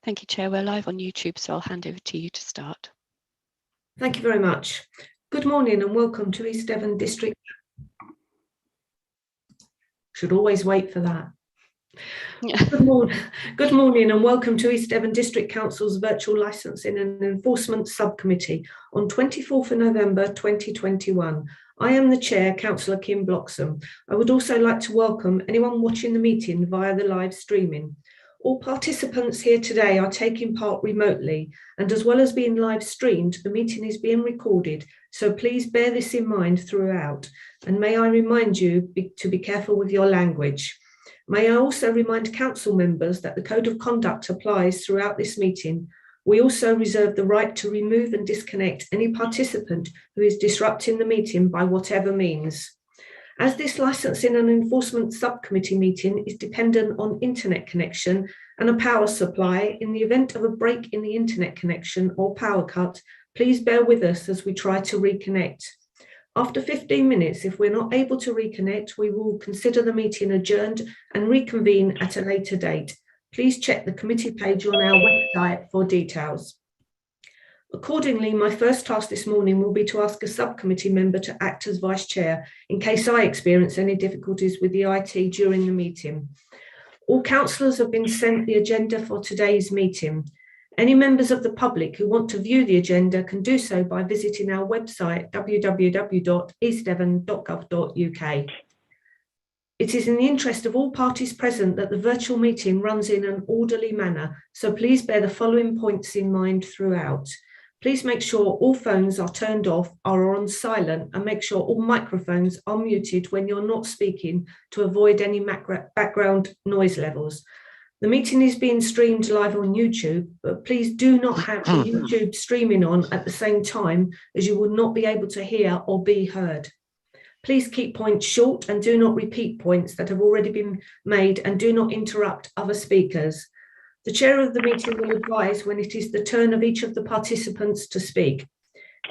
Thank you, Chair. We're live on YouTube, so I'll hand over to you to start. Thank you very much. Good morning and welcome to East Devon District. Should always wait for that. Yeah. Good morning and welcome to East Devon District Council's Virtual Licensing and Enforcement Subcommittee on 24th of November 2021. I am the Chair, Councillor Kim Bloxham. I would also like to welcome anyone watching the meeting via the live streaming. All participants here today are taking part remotely, and as well as being live streamed, the meeting is being recorded, so please bear this in mind throughout. And may I remind you to be careful with your language. May I also remind council members that the Code of Conduct applies throughout this meeting. We also reserve the right to remove and disconnect any participant who is disrupting the meeting by whatever means. As this Licensing and Enforcement Subcommittee meeting is dependent on internet connection and a power supply, in the event of a break in the internet connection or power cut, please bear with us as we try to reconnect. After 15 minutes, if we're not able to reconnect, we will consider the meeting adjourned and reconvene at a later date. Please check the committee page on our website for details. Accordingly, my first task this morning will be to ask a subcommittee member to act as vice chair in case I experience any difficulties with the IT during the meeting. All councillors have been sent the agenda for today's meeting. Any members of the public who want to view the agenda can do so by visiting our website www.eastdevon.gov.uk. It is in the interest of all parties present that the virtual meeting runs in an orderly manner, so please bear the following points in mind throughout. Please make sure all phones are turned off or are on silent, and make sure all microphones are muted when you're not speaking to avoid any background noise levels. The meeting is being streamed live on YouTube, but please do not have the YouTube streaming on at the same time, as you will not be able to hear or be heard. Please keep points short and do not repeat points that have already been made, and do not interrupt other speakers. The chair of the meeting will advise when it is the turn of each of the participants to speak.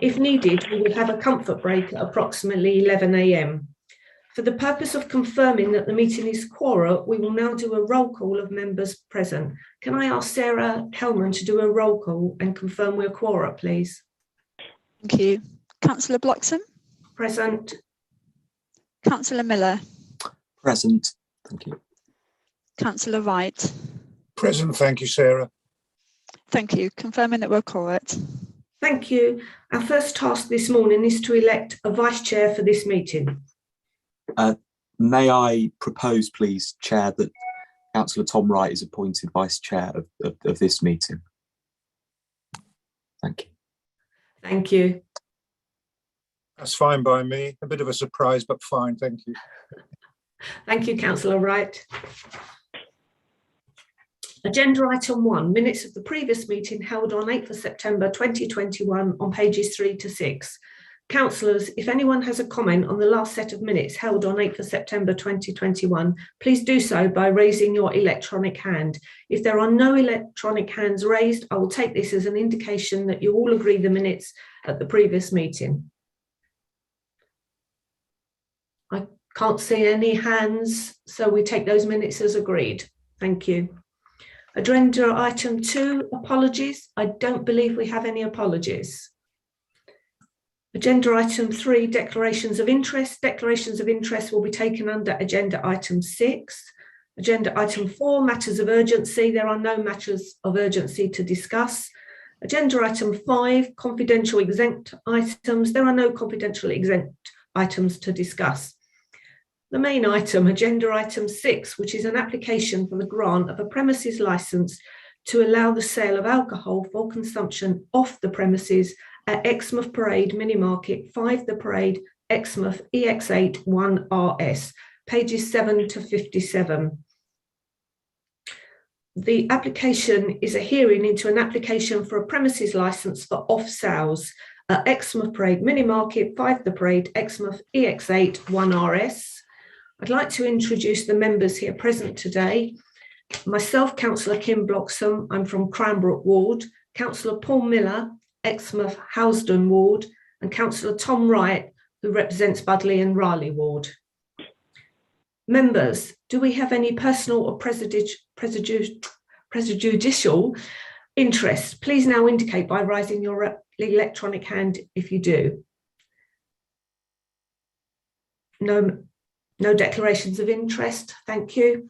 If needed, we will have a comfort break at approximately 11 AM. For the purpose of confirming that the meeting is quorum, we will now do a roll call of members present. Can I ask Sarah Hellman to do a roll call and confirm we're quorum, please? Thank you. Councillor Bloxham? Present. Councillor Miller? Present. Thank you. Councillor Wright? Present, thank you, Sarah. Thank you. Confirming that we're correct. Thank you. Our first task this morning is to elect a vice chair for this meeting. May I propose, please, Chair, that Councillor Tom Wright is appointed vice chair of this meeting. Thank you. Thank you. That's fine by me. A bit of a surprise, but fine, thank you. Thank you, Councillor Wright. Agenda item 1, minutes of the previous meeting held on 8th of September 2021 on pages 3 to 6. Councillors, if anyone has a comment on the last set of minutes held on 8th of September 2021, please do so by raising your electronic hand. If there are no electronic hands raised, I will take this as an indication that you all agree the minutes at the previous meeting. I can't see any hands, so we take those minutes as agreed. Thank you. Agenda item 2, apologies. I don't believe we have any apologies. Agenda item 3, declarations of interest. Declarations of interest will be taken under agenda item 6. Agenda item 4, matters of urgency. There are no matters of urgency to discuss. Agenda item 5, confidential exempt items. There are no confidential exempt items to discuss. The main item, agenda item 6, which is an application for the grant of a premises licence to allow the sale of alcohol for consumption off the premises at Exmouth Parade Mini Market, 5 The Parade, Exmouth, EX8 1RS, pages 7 to 57. The application is a hearing into an application for a premises licence for off sales at Exmouth Parade Mini Market, 5 The Parade, Exmouth, EX8 1RS. I'd like to introduce the members here present today. Myself, Councillor Kim Bloxham, I'm from Cranbrook Ward, Councillor Paul Miller, Exmouth Housden Ward, and Councillor Tom Wright, who represents Budley and Raleigh Ward. Members, do we have any personal or prejudicial prejudicial interest, please now indicate by raising your electronic hand if you do. No declarations of interest. Thank you.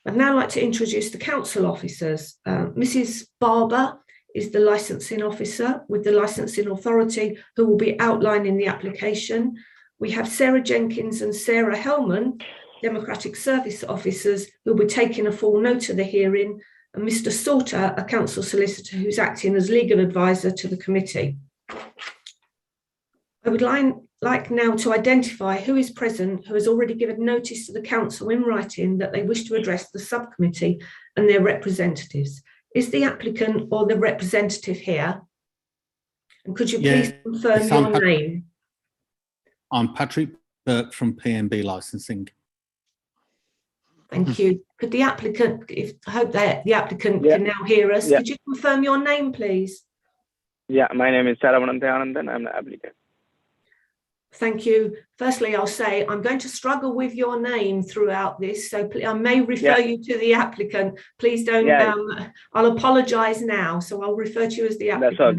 I'd now like to introduce the council officers. Mrs. Barber is the licensing officer with the licensing authority who will be outlining the application. We have Sarah Jenkins and Sarah Hellman, Democratic Service officers, who will be taking a full note of the hearing, and Mr. Sauter, a council solicitor who's acting as legal advisor to the committee. I would like now to identify who is present, who has already given notice to the council in writing that they wish to address the subcommittee and their representatives. Is the applicant or the representative here? And could you please confirm your name? I'm Patrick Burke from PNB Licensing. Thank you. Could the applicant, I hope that the applicant can now hear us. Could you confirm your name, please? Yeah, my name is Saravanante Anandan. I'm the applicant. Thank you. Firstly, I'll say I'm going to struggle with your name throughout this, so I may refer you to the applicant. Please don't. I'll apologise now, so I'll refer to you as the applicant. That's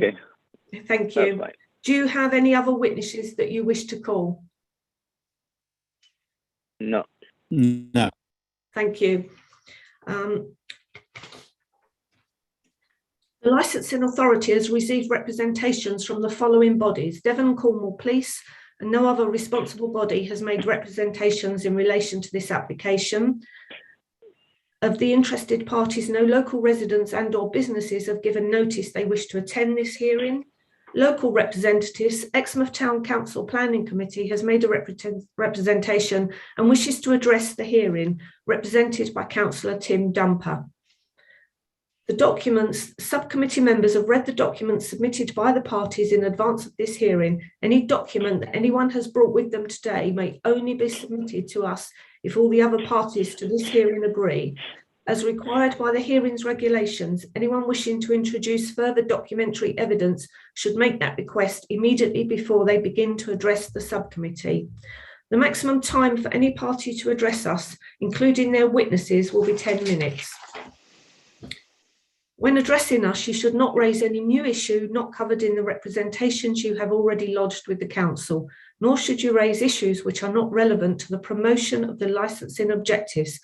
okay. Thank you. Do you have any other witnesses that you wish to call? No. No. Thank you. The licensing authority has received representations from the following bodies: Devon and Cornwall Police, and no other responsible body has made representations in relation to this application. Of the interested parties, no local residents and or businesses have given notice they wish to attend this hearing. Local representatives, Exmouth Town Council Planning Committee has made a representation and wishes to address the hearing, represented by Councillor Tim Dumper. The documents, subcommittee members have read the documents submitted by the parties in advance of this hearing. Any document that anyone has brought with them today may only be submitted to us if all the other parties to this hearing agree. As required by the hearings regulations, anyone wishing to introduce further documentary evidence should make that request immediately before they begin to address the subcommittee. The maximum time for any party to address us, including their witnesses, will be 10 minutes. When addressing us, you should not raise any new issue not covered in the representations you have already lodged with the council, nor should you raise issues which are not relevant to the promotion of the licensing objectives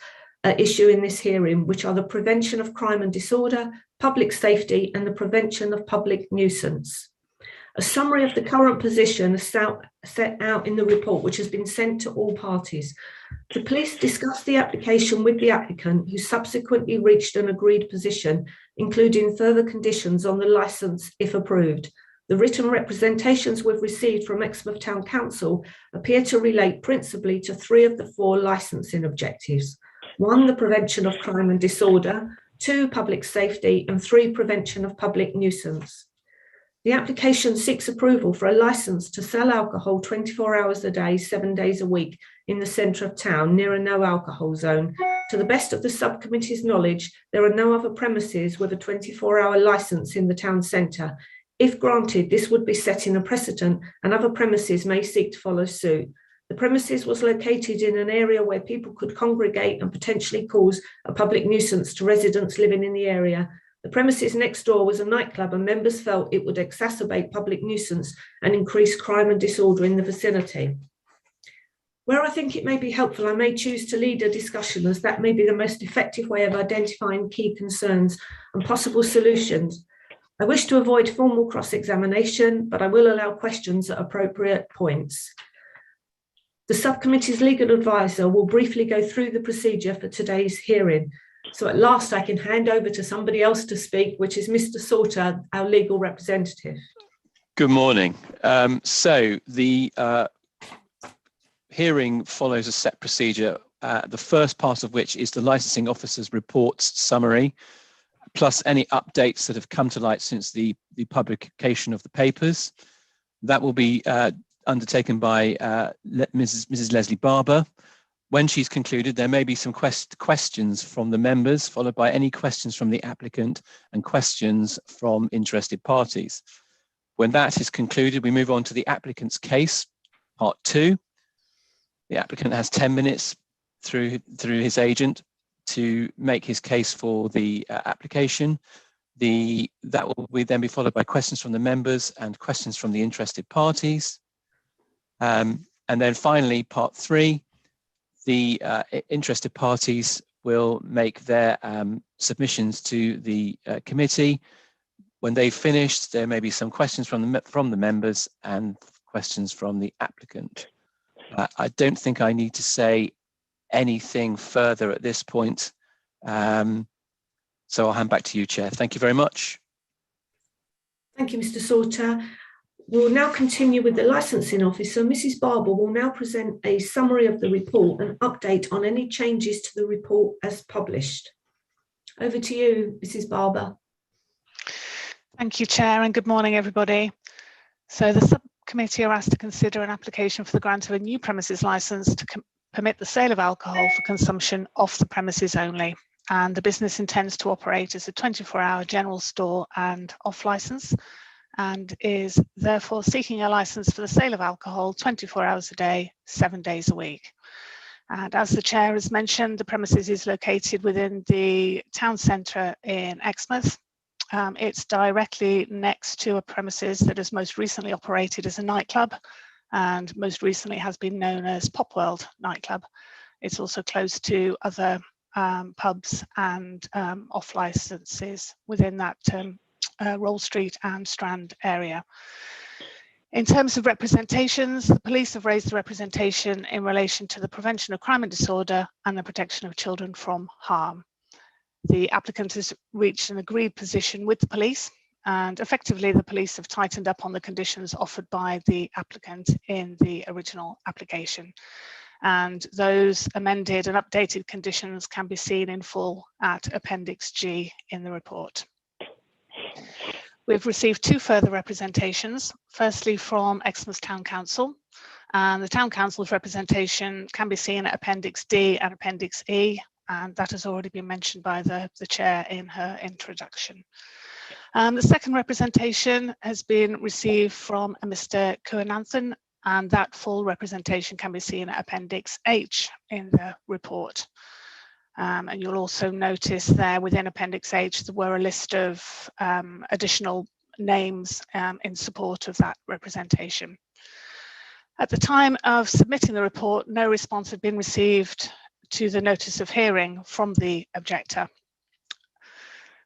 issue in this hearing, which are the prevention of crime and disorder, public safety, and the prevention of public nuisance. A summary of the current position is set out in the report, which has been sent to all parties. The police discussed the application with the applicant, who subsequently reached an agreed position, including further conditions on the licence if approved. The written representations we've received from Exmouth Town Council appear to relate principally to 3 of the 4 licensing objectives. 1, the prevention of crime and disorder, 2, public safety, and 3, prevention of public nuisance. The application seeks approval for a licence to sell alcohol 24 hours a day, 7 days a week in the centre of town near a no alcohol zone. To the best of the subcommittee's knowledge, there are no other premises with a 24-hour licence in the town centre. If granted, this would be setting a precedent and other premises may seek to follow suit. The premises was located in an area where people could congregate and potentially cause a public nuisance to residents living in the area. The premises next door was a nightclub and members felt it would exacerbate public nuisance and increase crime and disorder in the vicinity. Where I think it may be helpful, I may choose to lead a discussion, as that may be the most effective way of identifying key concerns and possible solutions. I wish to avoid formal cross-examination, but I will allow questions at appropriate points. The subcommittee's legal advisor will briefly go through the procedure for today's hearing. So at last I can hand over to somebody else to speak, which is Mr. Sauter, our legal representative. Good morning. So the hearing follows a set procedure, the first part of which is the licensing officer's reports summary, plus any updates that have come to light since the publication of the papers. That will be undertaken by Mrs. Leslie Barber. When she's concluded, there may be some questions from the members, followed by any questions from the applicant and questions from interested parties. When that is concluded, we move on to the applicant's case, part 2. The applicant has 10 minutes through his agent to make his case for the application. That will then be followed by questions from the members and questions from the interested parties. And then finally, part 3, the interested parties will make their submissions to the committee. When they've finished, there may be some questions from the members and questions from the applicant. I don't think I need to say anything further at this point. So I'll hand back to you, Chair. Thank you very much. Thank you, Mr. Sauter. We'll now continue with the licensing officer. Mrs. Barber will now present a summary of the report and update on any changes to the report as published. Over to you, Mrs. Barber. Thank you, Chair, and good morning, everybody. So the subcommittee are asked to consider an application for the grant of a new premises licence to permit the sale of alcohol for consumption off the premises only. And the business intends to operate as a 24-hour general store and off licence, and is therefore seeking a licence for the sale of alcohol 24 hours a day, 7 days a week. And as the Chair has mentioned, the premises is located within the town centre in Exmouth. It's directly next to a premises that has most recently operated as a nightclub, and most recently has been known as Pop World nightclub. It's also close to other pubs and off licenses within that Roll Street and Strand area. In terms of representations, the police have raised the representation in relation to the prevention of crime and disorder and the protection of children from harm. The applicant has reached an agreed position with the police, and effectively the police have tightened up on the conditions offered by the applicant in the original application. And those amended and updated conditions can be seen in full at Appendix G in the report. We've received 2 further representations, firstly from Exmouth Town Council, and the Town Council's representation can be seen at Appendix D and Appendix E, and that has already been mentioned by the Chair in her introduction. The second representation has been received from a Mr. Kuananthan, and that full representation can be seen at Appendix H in the report. And you'll also notice there within Appendix H there were a list of additional names in support of that representation. At the time of submitting the report, no response had been received to the notice of hearing from the objector.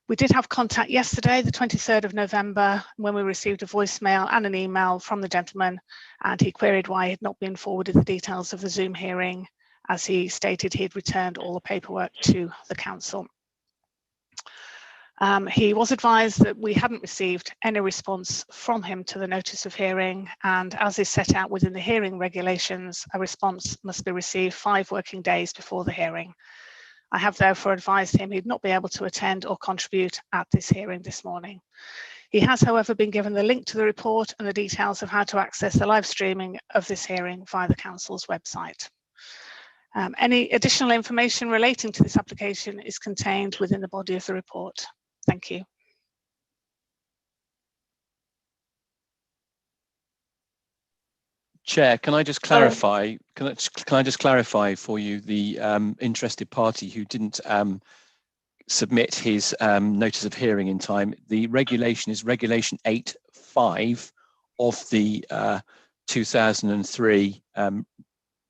We did have contact yesterday, the 23rd of November, when we received a voicemail and an email from the gentleman, and he queried why he had not been forwarded the details of the Zoom hearing, as he stated he had returned all the paperwork to the council. He was advised that we hadn't received any response from him to the notice of hearing, and as is set out within the hearing regulations, a response must be received 5 working days before the hearing. I have therefore advised him he'd not be able to attend or contribute at this hearing this morning. He has, however, been given the link to the report and the details of how to access the live streaming of this hearing via the council's website. Any additional information relating to this application is contained within the body of the report. Thank you. Chair, can I just clarify? Can I just clarify for you the interested party who didn't submit his notice of hearing in time? The regulation is Regulation 8.5 of the 2003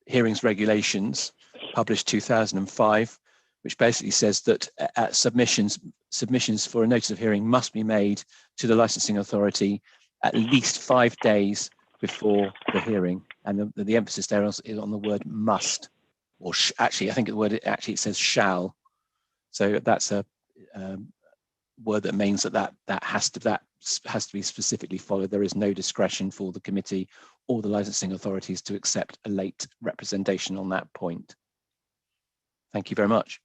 hearings regulations, published 2005, which basically says that submissions for a notice of hearing must be made to the licensing authority at least 5 days before the hearing, and the emphasis there is on the word must, or actually I think the word it says shall. So that's a word that means that has to be specifically followed. There is no discretion for the committee or the licensing authorities to accept a late representation on that point. Thank you very much.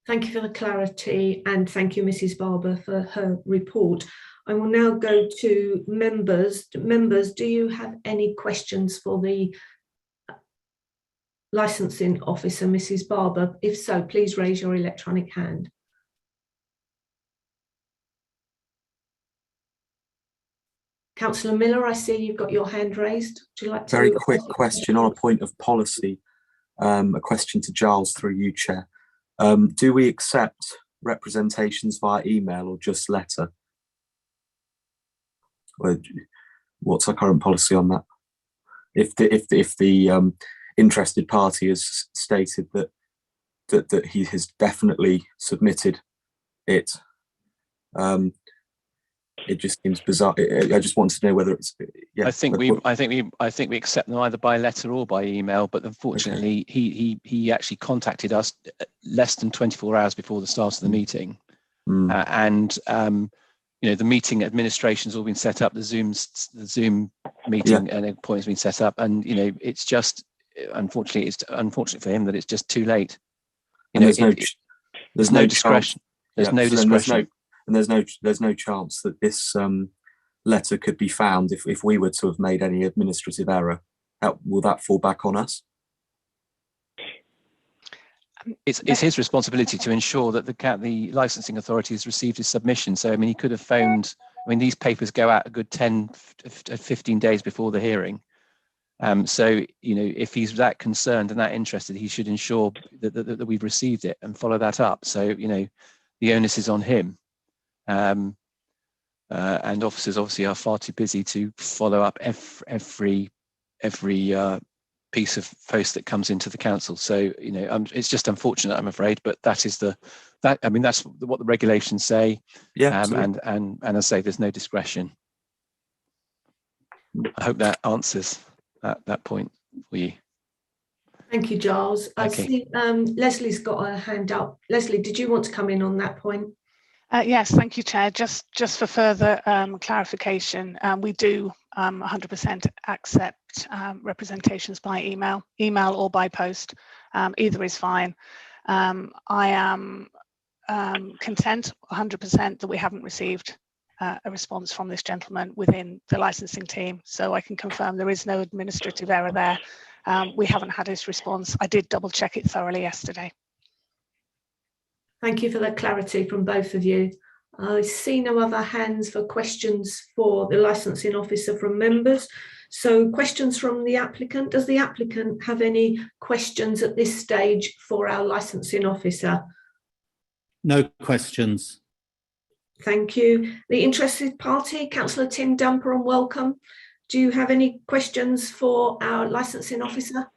Thank you for the clarity, and thank you, Mrs. Barber, for her report. I will now go to members. Members, do you have any questions for the licensing officer, Mrs. Barber? If so, please raise your electronic hand. Councillor Miller, I see you've got your hand raised. Would you like to? Very quick question on a point of policy. A question to Giles through you, Chair. Do we accept representations via email or just letter? Or what's our current policy on that? If the interested party has stated that he has definitely submitted it, it just seems bizarre. I just want to know whether it's. Yeah, I think we accept them either by letter or by email. But unfortunately, he actually contacted us less than 24 hours before the start of the meeting, and the meeting administration's all been set up. The Zoom meeting and appointment's been set up, and it's just unfortunate for him that it's just too late. There's no discretion. There's no discretion. And there's no chance that this letter could be found if we were to have made any administrative error. Will that fall back on us? It's his responsibility to ensure that the licensing authority has received his submission. So, he could have phoned. These papers go out a good 10, 15 days before the hearing. So, if he's that concerned and that interested, he should ensure that we've received it and follow that up. So, the onus is on him. And officers obviously are far too busy to follow up every piece of post that comes into the council. So it's just unfortunate, I'm afraid, but that's what the regulations say. Yeah. And I say there's no discretion. I hope that answers that point for you. Thank you, Giles. I Okay. see Leslie's got her hand up. Leslie, did you want to come in on that point? Yes, thank you, Chair. Just for further clarification, we do 100% accept representations by email or by post. Either is fine. I am content 100% that we haven't received a response from this gentleman within the licensing team. So I can confirm there is no administrative error there. We haven't had his response. I did double check it thoroughly yesterday. Thank you for that clarity from both of you. I see no other hands for questions for the licensing officer from members. So questions from the applicant. Does the applicant have any questions at this stage for our licensing officer? No questions. Thank you. The interested party, Councillor Tim Dumper, and welcome. Do you have any questions for our licensing officer?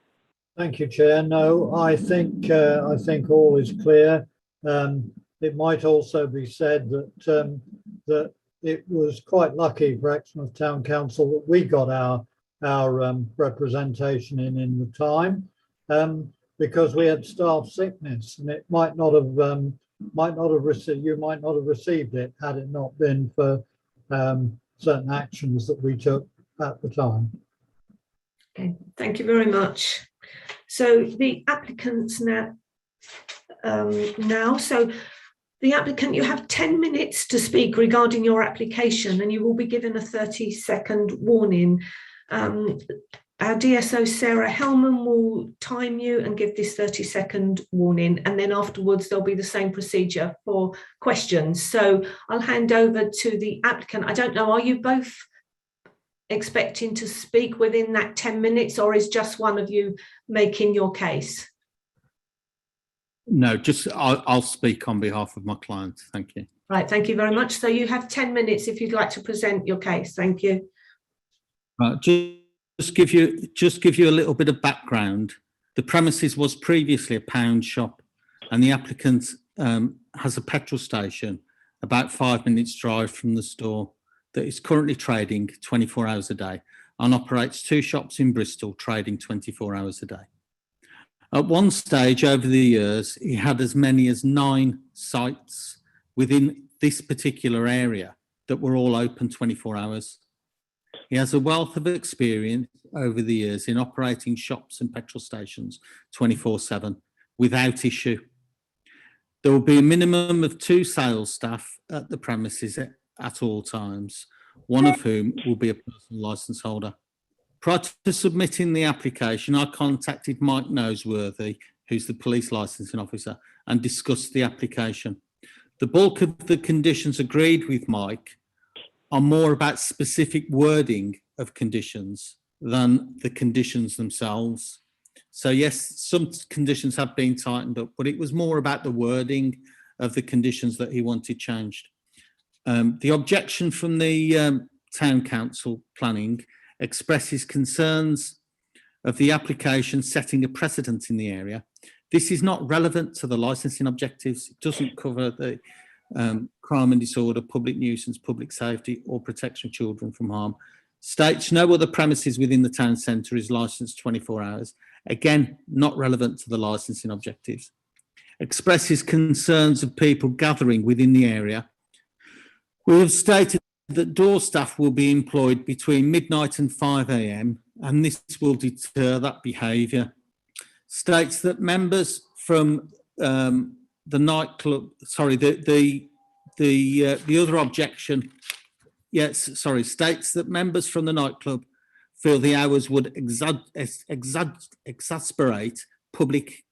Thank you, Chair. No, I think all is clear. It might also be said that that it was quite lucky for Exmouth Town Council that we got our representation in the time, because we had staff sickness, and it might not have received. You might not have received it had it not been for certain actions that we took at the time. Okay, thank you very much. So the applicants now. So the applicant, you have 10 minutes to speak regarding your application, and you will be given a 30-second warning. Our DSO, Sarah Hellman, will time you and give this 30-second warning, and then afterwards there'll be the same procedure for questions. So I'll hand over to the applicant. I don't know, are you both expecting to speak within that 10 minutes, or is just one of you making your case? No, just I'll speak on behalf of my client. Thank you. Right, thank you very much. So you have 10 minutes if you'd like to present your case. Thank you. Just give you a little bit of background. The premises was previously a pound shop, and the applicant has a petrol station about 5 minutes drive from the store that is currently trading 24 hours a day and operates 2 shops in Bristol trading 24 hours a day. At one stage over the years, he had as many as 9 sites within this particular area that were all open 24 hours. He has a wealth of experience over the years in operating shops and petrol stations 24/7 without issue. There will be a minimum of 2 sales staff at the premises at all times, one of whom will be a personal licence holder. Prior to submitting the application, I contacted Mike Noseworthy, who's the police licensing officer, and discussed the application. The bulk of the conditions agreed with Mike are more about specific wording of conditions than the conditions themselves. So yes, some conditions have been tightened up, but it was more about the wording of the conditions that he wanted changed. The objection from the Town Council Planning expresses concerns of the application setting a precedent in the area. This is not relevant to the licensing objectives. It doesn't cover the crime and disorder, public nuisance, public safety, or protection of children from harm. States no other premises within the town centre is licensed 24 hours. Again, not relevant to the licensing objectives. Expresses concerns of people gathering within the area. We have stated that door staff will be employed between midnight and 5 AM, and this will deter that behaviour. States that members from the nightclub, sorry, the other objection, yes, sorry, states that members from the nightclub feel the hours would exasperate public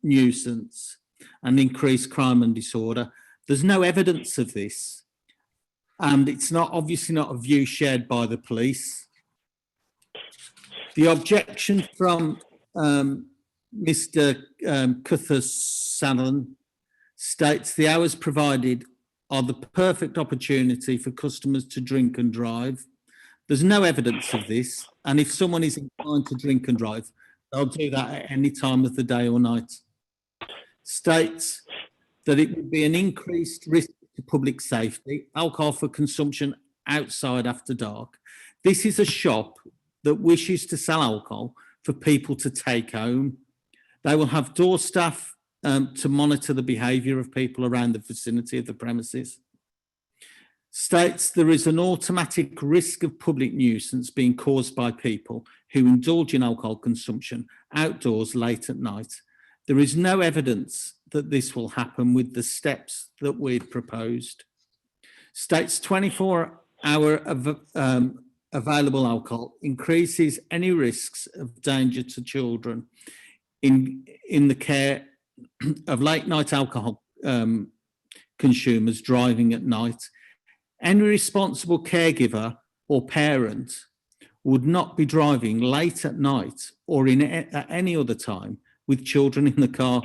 nuisance and increase crime and disorder. There's no evidence of this, and it's not obviously not a view shared by the police. The objection from Mr. Cuther-Shannon states the hours provided are the perfect opportunity for customers to drink and drive. There's no evidence of this, and if someone is inclined to drink and drive, they'll do that at any time of the day or night. States that it would be an increased risk to public safety, alcohol for consumption outside after dark. This is a shop that wishes to sell alcohol for people to take home. They will have door staff to monitor the behaviour of people around the vicinity of the premises. States there is an automatic risk of public nuisance being caused by people who indulge in alcohol consumption outdoors late at night. There is no evidence that this will happen with the steps that we've proposed. States 24-hour available alcohol increases any risks of danger to children in the care of late night alcohol consumers driving at night. Any responsible caregiver or parent would not be driving late at night or at any other time with children in the car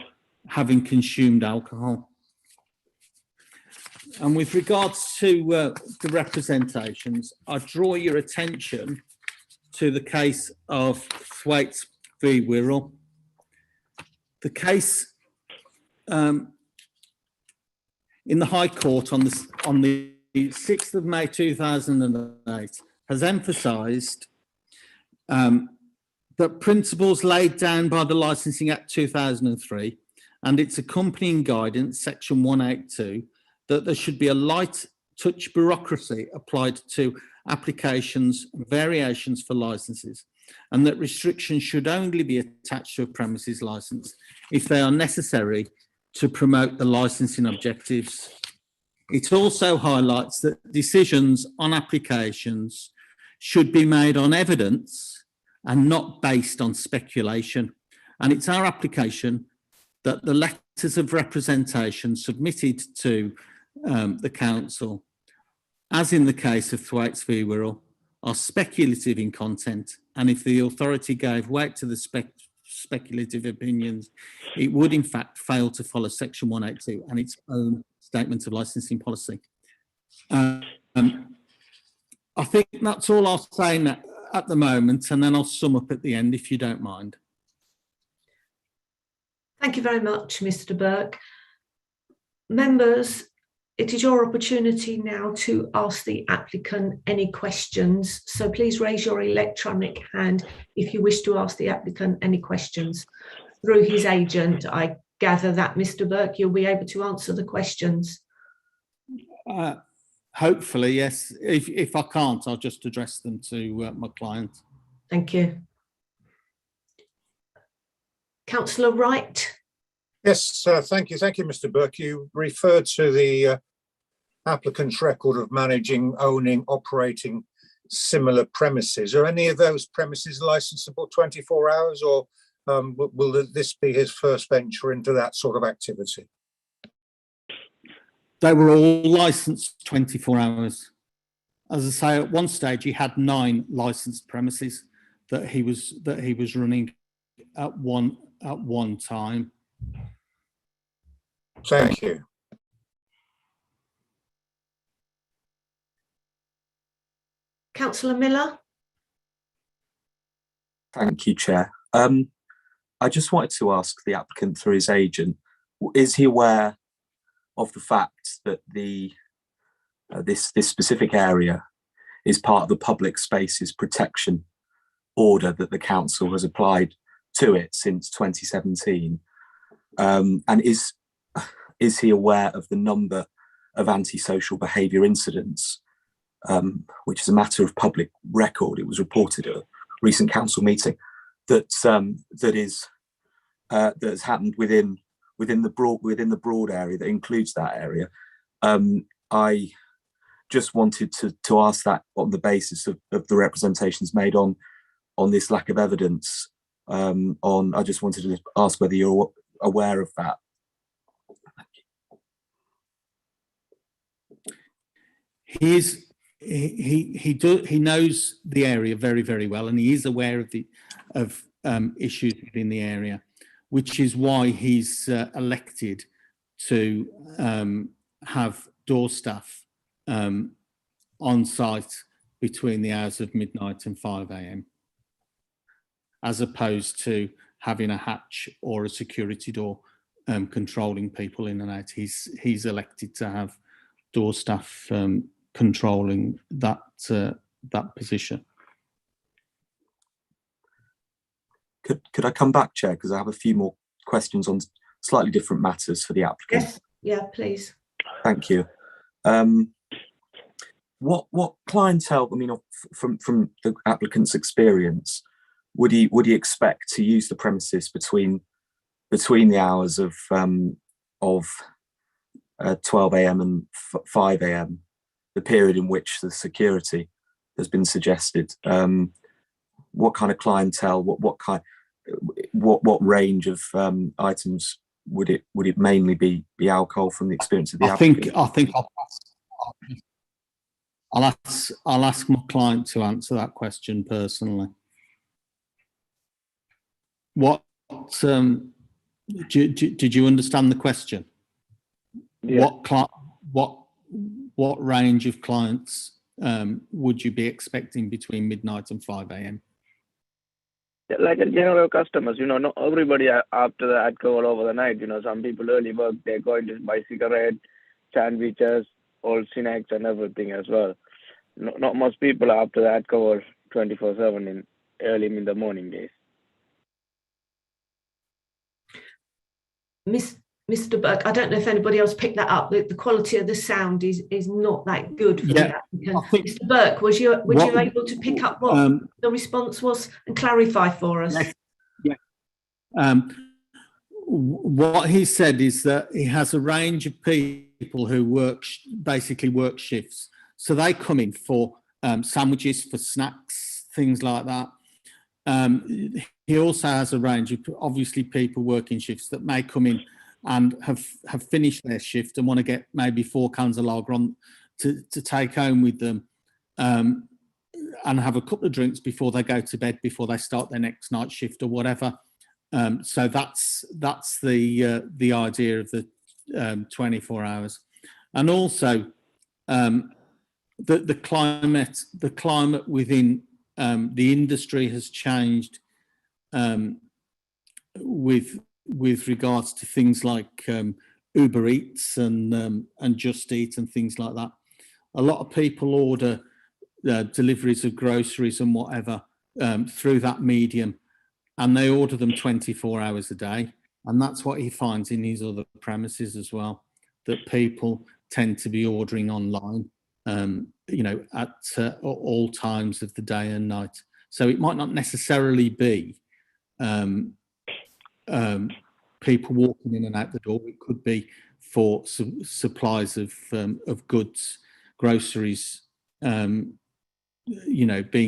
having consumed alcohol. And with regards to the representations, I draw your attention to the case of Thwaites v Wirral. The case in the High Court on the 6th of May 2008 has emphasised that principles laid down by the Licensing Act 2003 and its accompanying guidance, section 182, that there should be a light touch bureaucracy applied to applications and variations for licences, and that restrictions should only be attached to a premises licence if they are necessary to promote the licensing objectives. It also highlights that decisions on applications should be made on evidence and not based on speculation. And it's our application that the letters of representation submitted to the council, as in the case of Thwaites v Wirral, are speculative in content, and if the authority gave weight to the speculative opinions, it would in fact fail to follow section 182 and its own statement of licensing policy. I think that's all I'll say at the moment, and then I'll sum up at the end if you don't mind. Thank you very much, Mr. Burke. Members, it is your opportunity now to ask the applicant any questions. So please raise your electronic hand if you wish to ask the applicant any questions. Through his agent, I gather that, Mr. Burke, you'll be able to answer the questions. Hopefully, yes. If I can't, I'll just address them to my client. Thank you. Councillor Wright. Yes, thank you. Thank you, Mr. Burke. You referred to the applicant's record of managing, owning, operating similar premises. Are any of those premises licensable 24 hours, or will this be his first venture into that sort of activity? They were all licensed 24 hours. As I say, at one stage he had 9 licensed premises that he was running at one time. Thank you. Councillor Miller? Thank you, Chair. I just wanted to ask the applicant through his agent, is he aware of the fact that this specific area is part of the public spaces protection order that the council has applied to it since 2017? And is he aware of the number of antisocial behaviour incidents, which is a matter of public record? It was reported at a recent council meeting that has happened within the broad area that includes that area. I just wanted to ask that on the basis of the representations made on this lack of evidence. I just wanted to ask whether you're aware of that. He knows the area very, very well, and he is aware of issues within the area, which is why he's elected to have door staff on site between the hours of midnight and 5 a.m, as opposed to having a hatch or a security door controlling people in and out. He's elected to have door staff controlling that position. Could I come back, Chair, because I have a few more questions on slightly different matters for the applicant? Yes, yeah, please. Thank you. What clientele, I mean, from the applicant's experience, would he expect to use the premises between the hours of 12 a.m. and 5 a.m, the period in which the security has been suggested? What kind of clientele? What range of items would it mainly be alcohol, from the experience of the applicant? I think I'll ask my client to answer that question personally. What did you understand the question? Yeah. What range of clients would you be expecting between midnight and 5 a.m? Like a general customers, not everybody after the alcohol over the night. Some people early work, they're going to buy cigarettes, sandwiches, all snacks and everything as well. Not most people are after the alcohol 24/7 early in the morning days. Mr. Burke, I don't know if anybody else picked that up. The quality of the sound is not that good for the applicant. Mr. Burke, were you able to pick up what the response was and clarify for us? Yeah. What he said is that he has a range of people who basically work shifts. So they come in for sandwiches, for snacks, things like that. He also has a range of, obviously, people working shifts that may come in and have finished their shift and want to get maybe 4 cans of lager on to take home with them, and have a couple of drinks before they go to bed, before they start their next night shift or whatever. So that's the idea of the 24 hours. And also the climate within the industry has changed with regards to things like Uber Eats and Just Eat and things like that. A lot of people order deliveries of groceries and whatever through that medium, and they order them 24 hours a day. And that's what he finds in his other premises as well, that people tend to be ordering online, at all times of the day and night. So it might not necessarily be people walking in and out the door. It could be for supplies of goods, groceries, being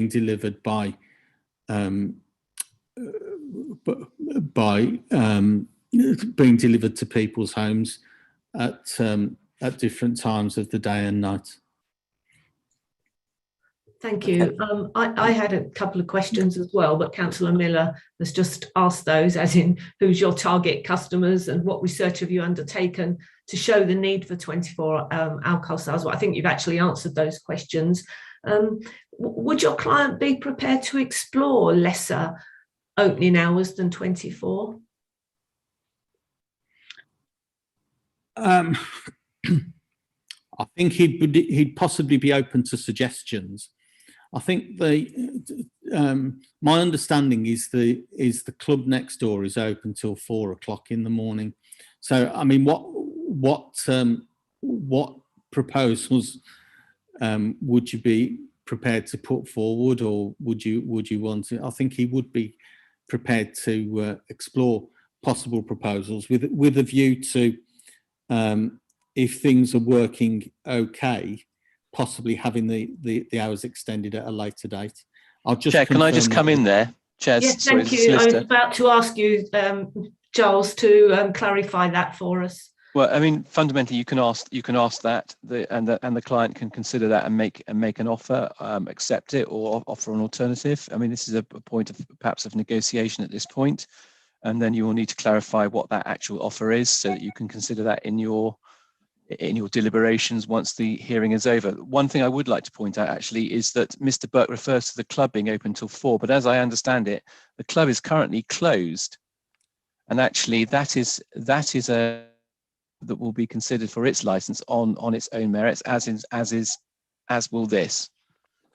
delivered by being delivered to people's homes at different times of the day and night. Thank you. I had a couple of questions as well, but Councillor Miller has just asked those, as in who's your target customers and what research have you undertaken to show the need for 24 alcohol sales? Well, I think you've actually answered those questions. Would your client be prepared to explore lesser opening hours than 24? I think he'd possibly be open to suggestions. I think my understanding is the club next door is open till 4 o'clock in the morning. So I mean, what proposals would you be prepared to put forward, or would you want to? I think he would be prepared to explore possible proposals with a view to, if things are working okay, possibly having the hours extended at a later date. I'll just Chair, can I just come in there? Chair, yes, sorry, thank you. I was Solicitor. about to ask you, Giles, to clarify that for us. Well, I mean, fundamentally, you can ask that, and the client can consider that and make an offer, accept it, or offer an alternative. I mean, this is a point of perhaps of negotiation at this point, and then you will need to clarify what that actual offer is, so that you can consider that in your deliberations once the hearing is over. One thing I would like to point out actually is that Mr. Burke refers to the club being open till 4, but as I understand it, the club is currently closed, and actually that will be considered for its license on its own merits, as will this.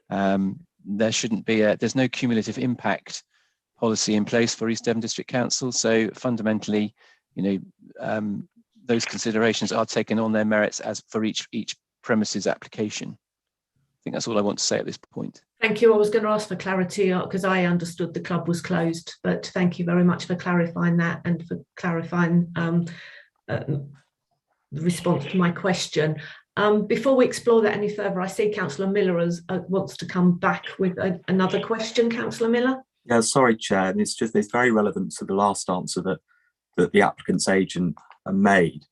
There shouldn't be there's no cumulative impact policy in place for East Devon District Council, so fundamentally, those considerations are taken on their merits as for each premises application. I think that's all I want to say at this point. Thank you. I was going to ask for clarity because I understood the club was closed, but thank you very much for clarifying that and for clarifying the response to my question. Before we explore that any further, I see Councillor Miller wants to come back with another question. Councillor Miller? Yeah, sorry, Chair, and it's very relevant to the last answer that the applicant's agent made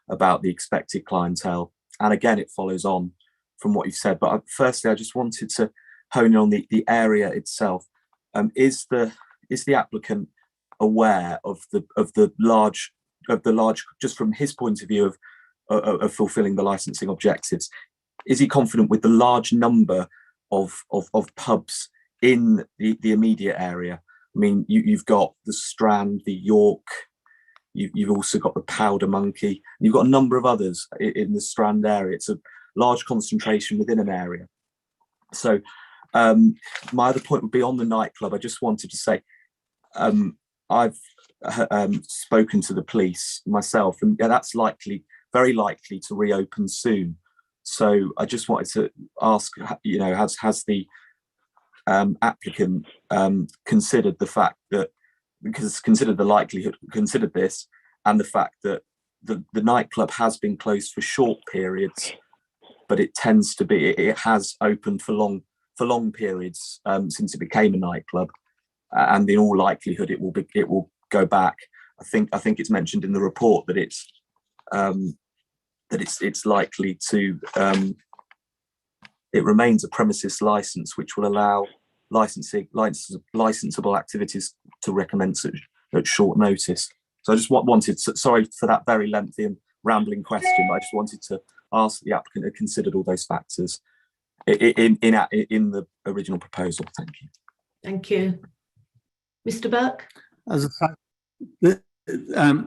about the expected clientele, and again it follows on from what you've said. But firstly, I just wanted to hone in on the area itself. Is the applicant aware of the large, just from his point of view of fulfilling the licensing objectives? Is he confident with the large number of pubs in the immediate area? I mean, you've got the Strand, the York. You've also got the Powder Monkey. And you've got a number of others in the Strand area. It's a large concentration within an area. So my other point would be on the nightclub. I just wanted to say, I've spoken to the police myself, and that's very likely to reopen soon. So I just wanted to ask, has the applicant considered the fact that, because considered this, and the fact that the nightclub has been closed for short periods, but it has opened for long periods since it became a nightclub, and in all likelihood it will go back. I think it's mentioned in the report that it's likely to it remains a premises license, which will allow licensable activities to recommence at short notice. So I just wanted to, sorry for that very lengthy and rambling question, but I just wanted to ask the applicant had considered all those factors in the original proposal. Thank you. Thank you. Mr. Burke? As a fact,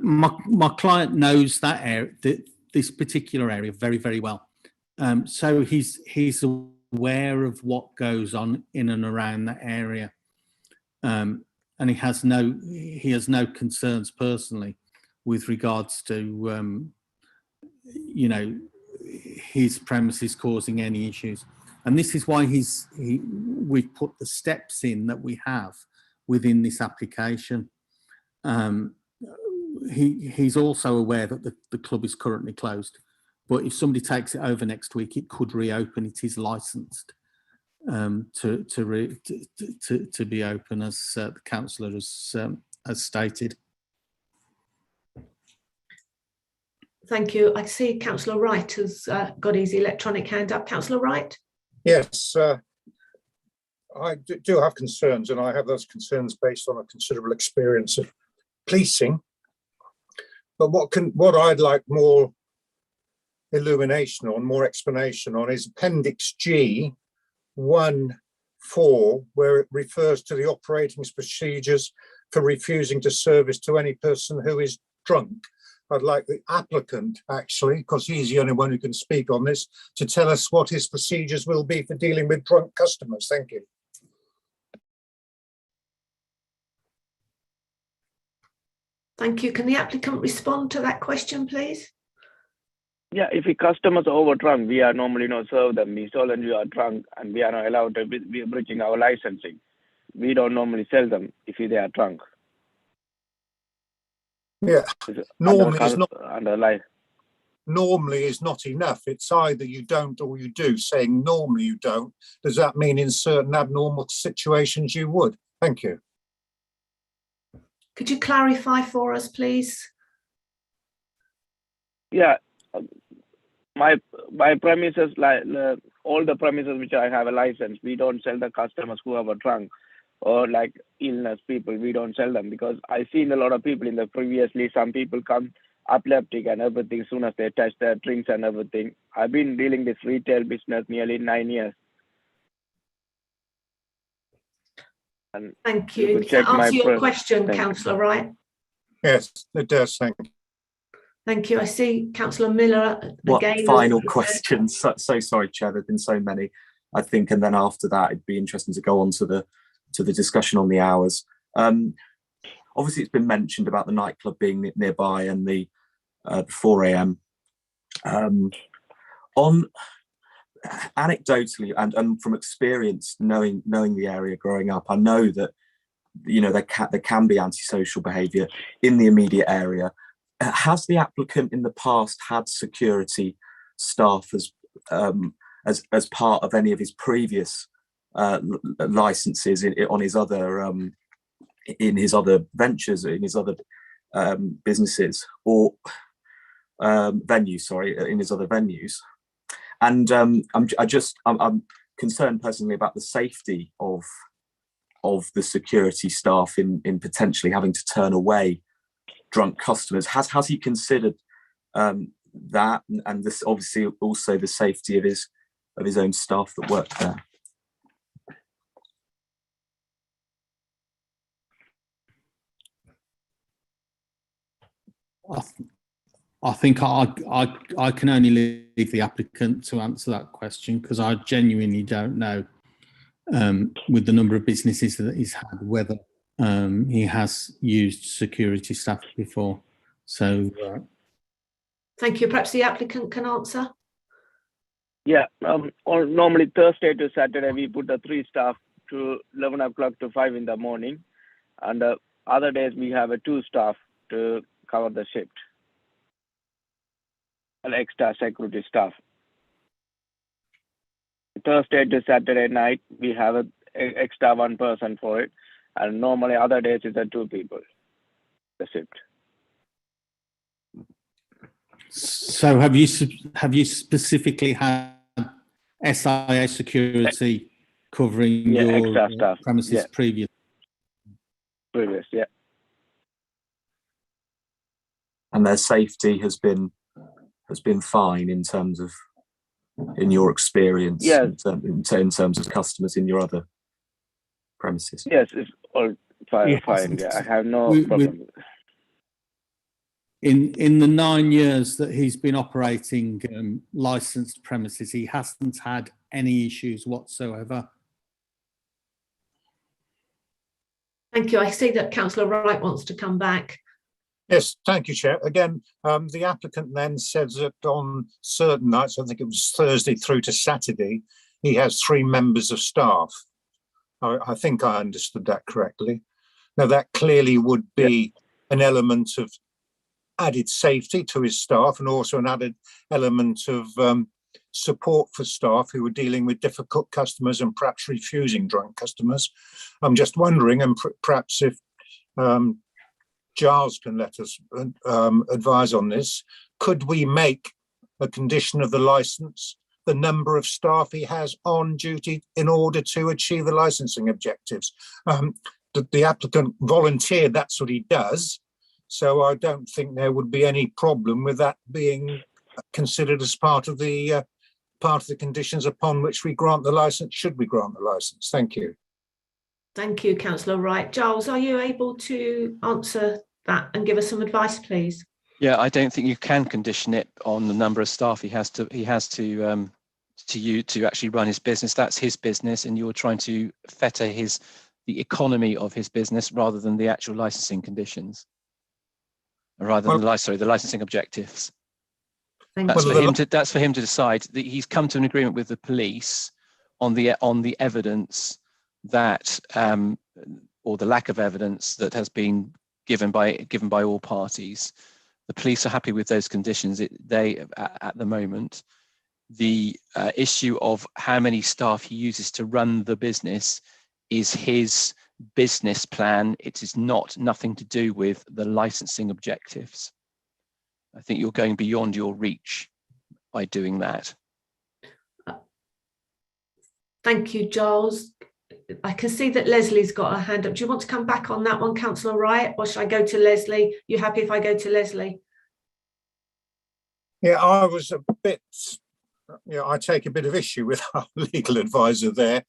my client knows that area, this particular area, very, very well. So he's aware of what goes on in and around that area, and he has no concerns personally with regards to his premises causing any issues. And this is why we've put the steps in that we have within this application. He's also aware that the club is currently closed, but if somebody takes it over next week, it could reopen. It is licensed to be open, as the councillor has stated. Thank you. I see Councillor Wright has got his electronic hand up. Councillor Wright? Yes, I do have concerns, and I have those concerns based on a considerable experience of policing. But what I'd like more illumination on, more explanation on, is Appendix G 1.4, where it refers to the operating procedures for refusing to service to any person who is drunk. I'd like the applicant, actually, because he's the only one who can speak on this, to tell us what his procedures will be for dealing with drunk customers. Thank you. Thank you. Can the applicant respond to that question, please? Yeah, if the customers are over drunk, we are normally not serve them. We tell them you are drunk and we are not allowed to be breaching our licensing. We don't normally sell them if they are drunk. Yeah, normally is not enough. It's either you don't or you do. Saying normally you don't, does that mean in certain abnormal situations you would? Thank you. Could you clarify for us, please? Yeah, my premises, like all the premises which I have a license, we don't sell the customers who are drunk or like illness people. We don't sell them, because I've seen a lot of people in the previously, some people come epileptic and everything as soon as they touch their drinks and everything. I've been dealing this retail business nearly 9 years. And thank you. Does that answer your question, Councillor Wright? Yes, it does. Thank you. Thank you. I see Councillor Miller again. What final questions? So sorry, Chair. There've been so many, I think, and then after that, it'd be interesting to go on to the discussion on the hours. Obviously, it's been mentioned about the nightclub being nearby and the 4 a.m. On anecdotally and from experience, knowing the area growing up, I know that there can be antisocial behaviour in the immediate area. Has the applicant in the past had security staff as part of any of his previous licenses on his other in his other ventures, in his other businesses or venues? Sorry, in his other venues. And I'm concerned personally about the safety of the security staff in potentially having to turn away drunk customers. Has he considered that, and this obviously also the safety of his own staff that work there? I think I can only leave the applicant to answer that question, because I genuinely don't know, with the number of businesses that he's had, whether he has used security staff before. So thank you. Perhaps the applicant can answer. Yeah, normally Thursday to Saturday we put the 3 staff to 11 o'clock to 5 in the morning, and other days we have 2 staff to cover the shift, an extra security staff. Thursday to Saturday night we have an extra 1 person for it, and normally other days it's 2 people the shift. So have you specifically had SIA security covering your premises previous? Previous, yeah. And their safety has been fine in terms of, in your experience, yes, in terms of customers in your other premises? Yes, it's all fine. Yeah, I have no problem. In the 9 years that he's been operating licensed premises, he hasn't had any issues whatsoever. Thank you. I see that Councillor Wright wants to come back. Yes, thank you, Chair. Again, the applicant then says that on certain nights, I think it was Thursday through to Saturday, he has 3 members of staff. I think I understood that correctly. Now, that clearly would be an element of added safety to his staff, and also an added element of support for staff who are dealing with difficult customers and perhaps refusing drunk customers. I'm just wondering, and perhaps if Giles can let us advise on this, could we make a condition of the licence the number of staff he has on duty in order to achieve the licensing objectives. The applicant volunteered, that's what he does. So I don't think there would be any problem with that being considered as part of the conditions upon which we grant the licence, should we grant the licence. Thank you. Thank you, Councillor Wright. Giles, are you able to answer that and give us some advice, please? Yeah, I don't think you can condition it on the number of staff he has to actually run his business. That's his business, and you're trying to fetter the economy of his business rather than the actual licensing conditions, rather than the licensing objectives. That's for him to decide. That he's come to an agreement with the police on the evidence that or the lack of evidence that has been given by all parties. The police are happy with those conditions. At the moment, the issue of how many staff he uses to run the business is his business plan. It is nothing to do with the licensing objectives. I think you're going beyond your reach by doing that. Thank you, Giles. I can see that Leslie's got her hand up. Do you want to come back on that one, Councillor Wright, or should I go to Leslie? You happy if I go to Leslie? Yeah, I was a bit, I take a bit of issue with our legal advisor there.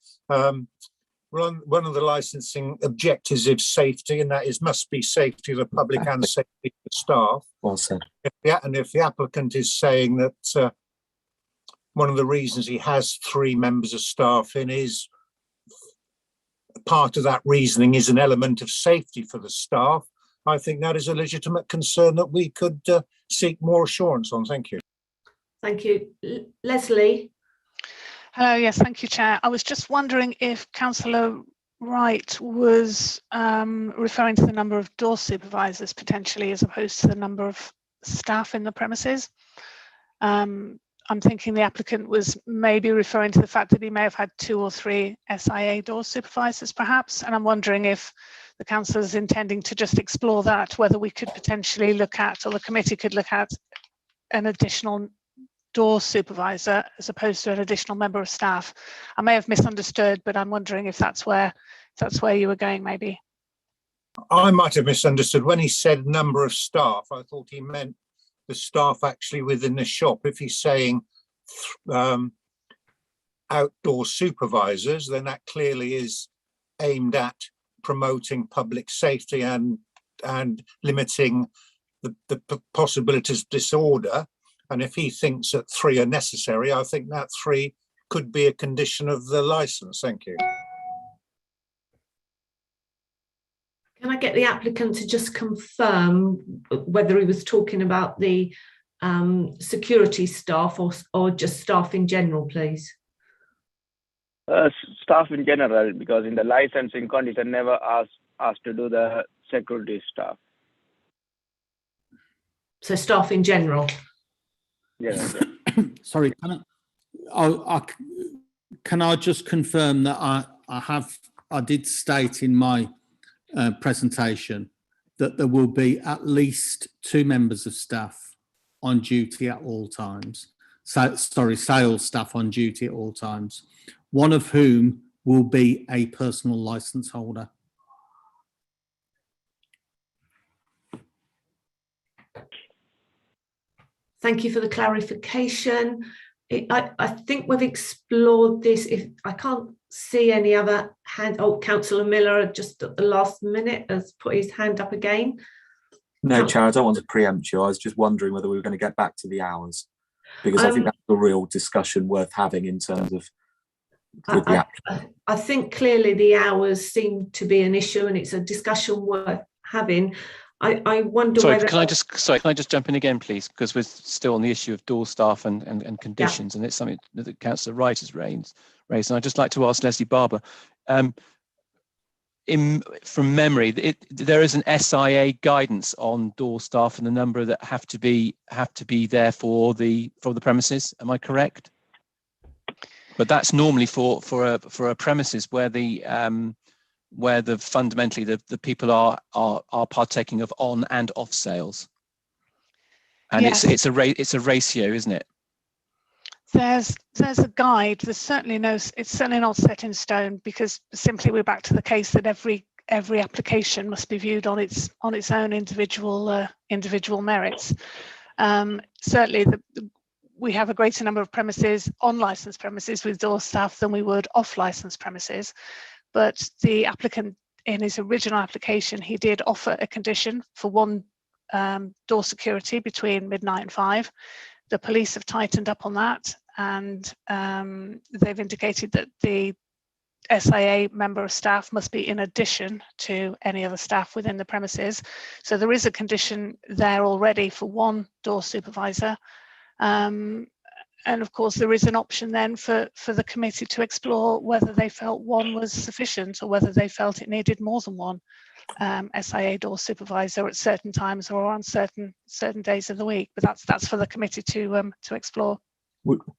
One of the licensing objectives is safety, and that must be safety of the public and safety of the staff. Well said. And if the applicant is saying that one of the reasons he has 3 members of staff in is part of that reasoning is an element of safety for the staff, I think that is a legitimate concern that we could seek more assurance on. Thank you. Thank you. Leslie? Hello, yes, thank you, Chair. I was just wondering if Councillor Wright was referring to the number of door supervisors potentially as opposed to the number of staff in the premises. I'm thinking the applicant was maybe referring to the fact that he may have had 2 or 3 SIA door supervisors perhaps, and I'm wondering if the council is intending to just explore that, whether we could potentially look at, or the committee could look at, an additional door supervisor as opposed to an additional member of staff. I may have misunderstood, but I'm wondering if that's where you were going maybe. I might have misunderstood. When he said number of staff, I thought he meant the staff actually within the shop. If he's saying outdoor supervisors, then that clearly is aimed at promoting public safety and limiting the possibilities of disorder. And if he thinks that 3 are necessary, I think that 3 could be a condition of the licence. Thank you. Can I get the applicant to just confirm whether he was talking about the security staff or just staff in general, please? Staff in general, because in the licensing condition never asked to do the security staff. So staff in general? Yeah. Sorry, can I just confirm that I did state in my presentation that there will be at least 2 members of staff on duty at all times. Sales staff on duty at all times, one of whom will be a personal licence holder. Thank you for the clarification. I think we've explored this. If I can't see any other hand, Councillor Miller just at the last minute has put his hand up again. No, Chair, I don't want to preempt you. I was just wondering whether we were going to get back to the hours, because I think that's a real discussion worth having in terms of with the applicant. I think clearly the hours seem to be an issue, and it's a discussion worth having. I wonder whether... Can I just jump in again, please? Because we're still on the issue of door staff and conditions, and it's something that Councillor Wright has raised. And I'd just like to ask Leslie Barber, from memory, there is an SIA guidance on door staff and the number that have to be there for the premises. Am I correct? But that's normally for a premises where fundamentally the people are partaking of on and off sales, and yes. it's a ratio, isn't it? There's a guide. There's certainly no. It's certainly not set in stone, because simply we're back to the case that every application must be viewed on its own individual merits. Certainly, we have a greater number of premises, on-licensed premises with door staff than we would off-licensed premises. But the applicant, in his original application, he did offer a condition for one door security between midnight and 5. The police have tightened up on that, and they've indicated that the SIA member of staff must be in addition to any other staff within the premises. So there is a condition there already for one door supervisor. And of course, there is an option then for the committee to explore whether they felt one was sufficient or whether they felt it needed more than one SIA door supervisor at certain times or on certain days of the week. But that's for the committee to explore.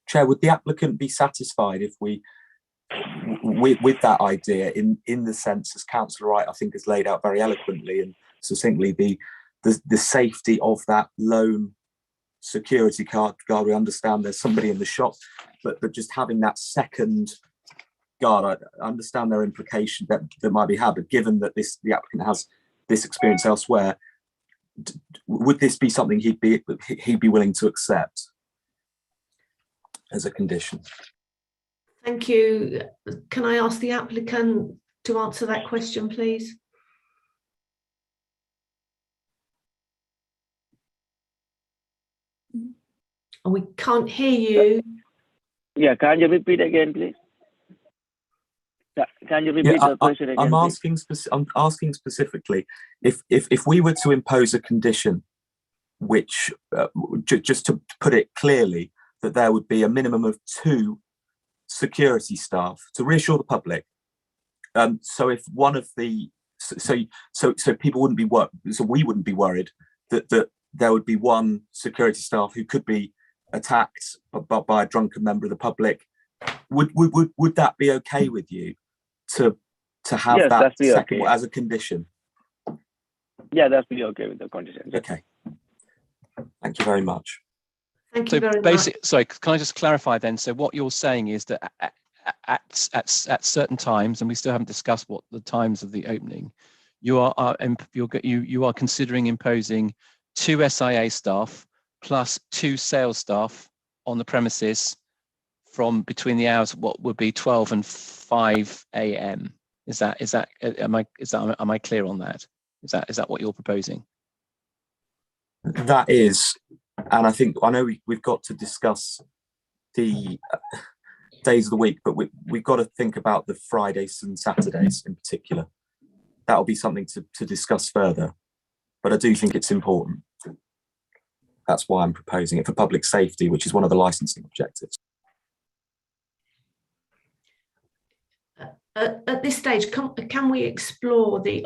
Chair, would the applicant be satisfied if we, with that idea, in the sense, as Councillor Wright I think has laid out very eloquently and succinctly, the safety of that lone security guard? We understand there's somebody in the shop, but just having that second guard, I understand their implication that might be had, but given that the applicant has this experience elsewhere, would this be something he'd be willing to accept as a condition? Thank you. Can I ask the applicant to answer that question, please? Oh, we can't hear you. Yeah, can you repeat again, please? Can you repeat the question again? I'm asking specifically if we were to impose a condition, which just to put it clearly, that there would be a minimum of 2 security staff to reassure the public. So if one of the so people wouldn't be we wouldn't be worried that there would be one security staff who could be attacked by a drunken member of the public. Would that be okay with you to have that second as a condition? Yeah, that's be okay with the condition. Yeah. Okay. Thank you very much. Thank you very much. Sorry, can I just clarify then? So what you're saying is that at certain times, and we still haven't discussed what the times of the opening, you are considering imposing 2 SIA staff plus 2 sales staff on the premises from between the hours of what would be 12 and 5 a.m. Am I clear on that? Is that what you're proposing? That is, and I know we've got to discuss the days of the week, but we've got to think about the Fridays and Saturdays in particular. That'll be something to discuss further, but I do think it's important. That's why I'm proposing it, for public safety, which is one of the licensing objectives. At this stage, can we explore the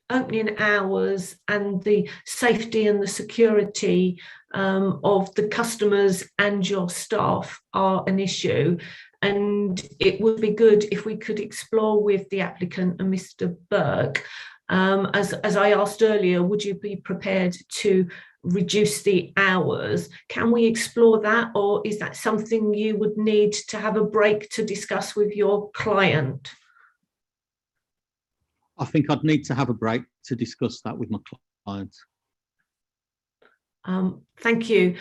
opening hours and the safety and the security of the customers and your staff are an issue, and it would be good if we could explore with the applicant and Mr. Burke, as I asked earlier, would you be prepared to reduce the hours? Can we explore that, or is that something you would need to have a break to discuss with your client? I think I'd need to have a break to discuss that with my client. Thank you.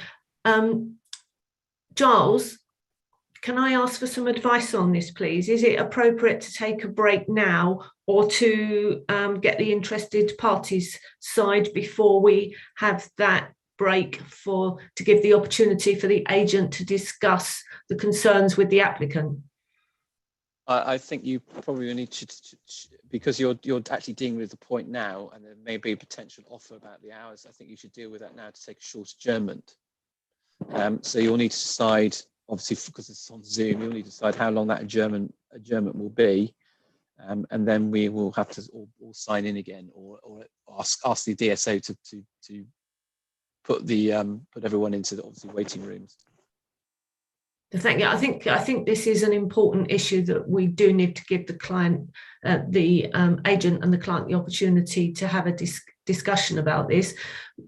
Giles, can I ask for some advice on this, please? Is it appropriate to take a break now, or to get the interested parties' side before we have that break to give the opportunity for the agent to discuss the concerns with the applicant? I think you probably need to, because you're actually dealing with the point now, and there may be a potential offer about the hours. I think you should deal with that now to take a short adjournment. So you'll need to decide, obviously, because it's on Zoom, you'll need to decide how long that adjournment will be, and then we will have to all sign in again, or ask the DSO to put everyone into the obviously waiting rooms. Thank you. I think this is an important issue that we do need to give the client, the agent and the client the opportunity to have a discussion about this.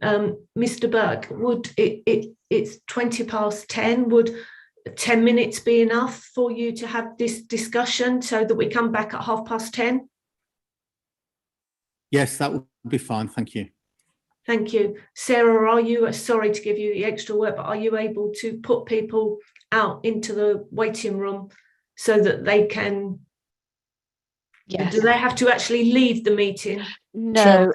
Mr. Burke, would it's 10:20. Would 10 minutes be enough for you to have this discussion so that we come back at 10:30? Yes, that would be fine. Thank you. Thank you. Sarah, are you, sorry to give you the extra work, but are you able to put people out into the waiting room so that they can, Yes. do they have to actually leave the meeting? No.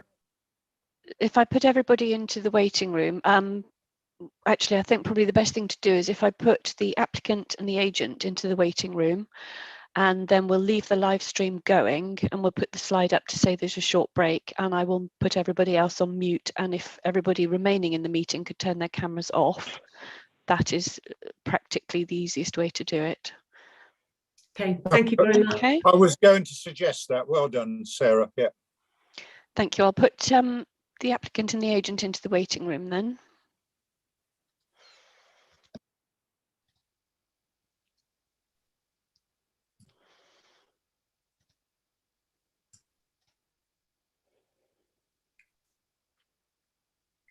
If I put everybody into the waiting room, actually, I think probably the best thing to do is if I put the applicant and the agent into the waiting room, and then we'll leave the live stream going and we'll put the slide up to say there's a short break, and I will put everybody else on mute. And if everybody remaining in the meeting could turn their cameras off, that is practically the easiest way to do it. Okay, thank you very much. Okay. I was going to suggest that. Well done, Sarah. Yeah. Thank you. I'll put the applicant and the agent into the waiting room then.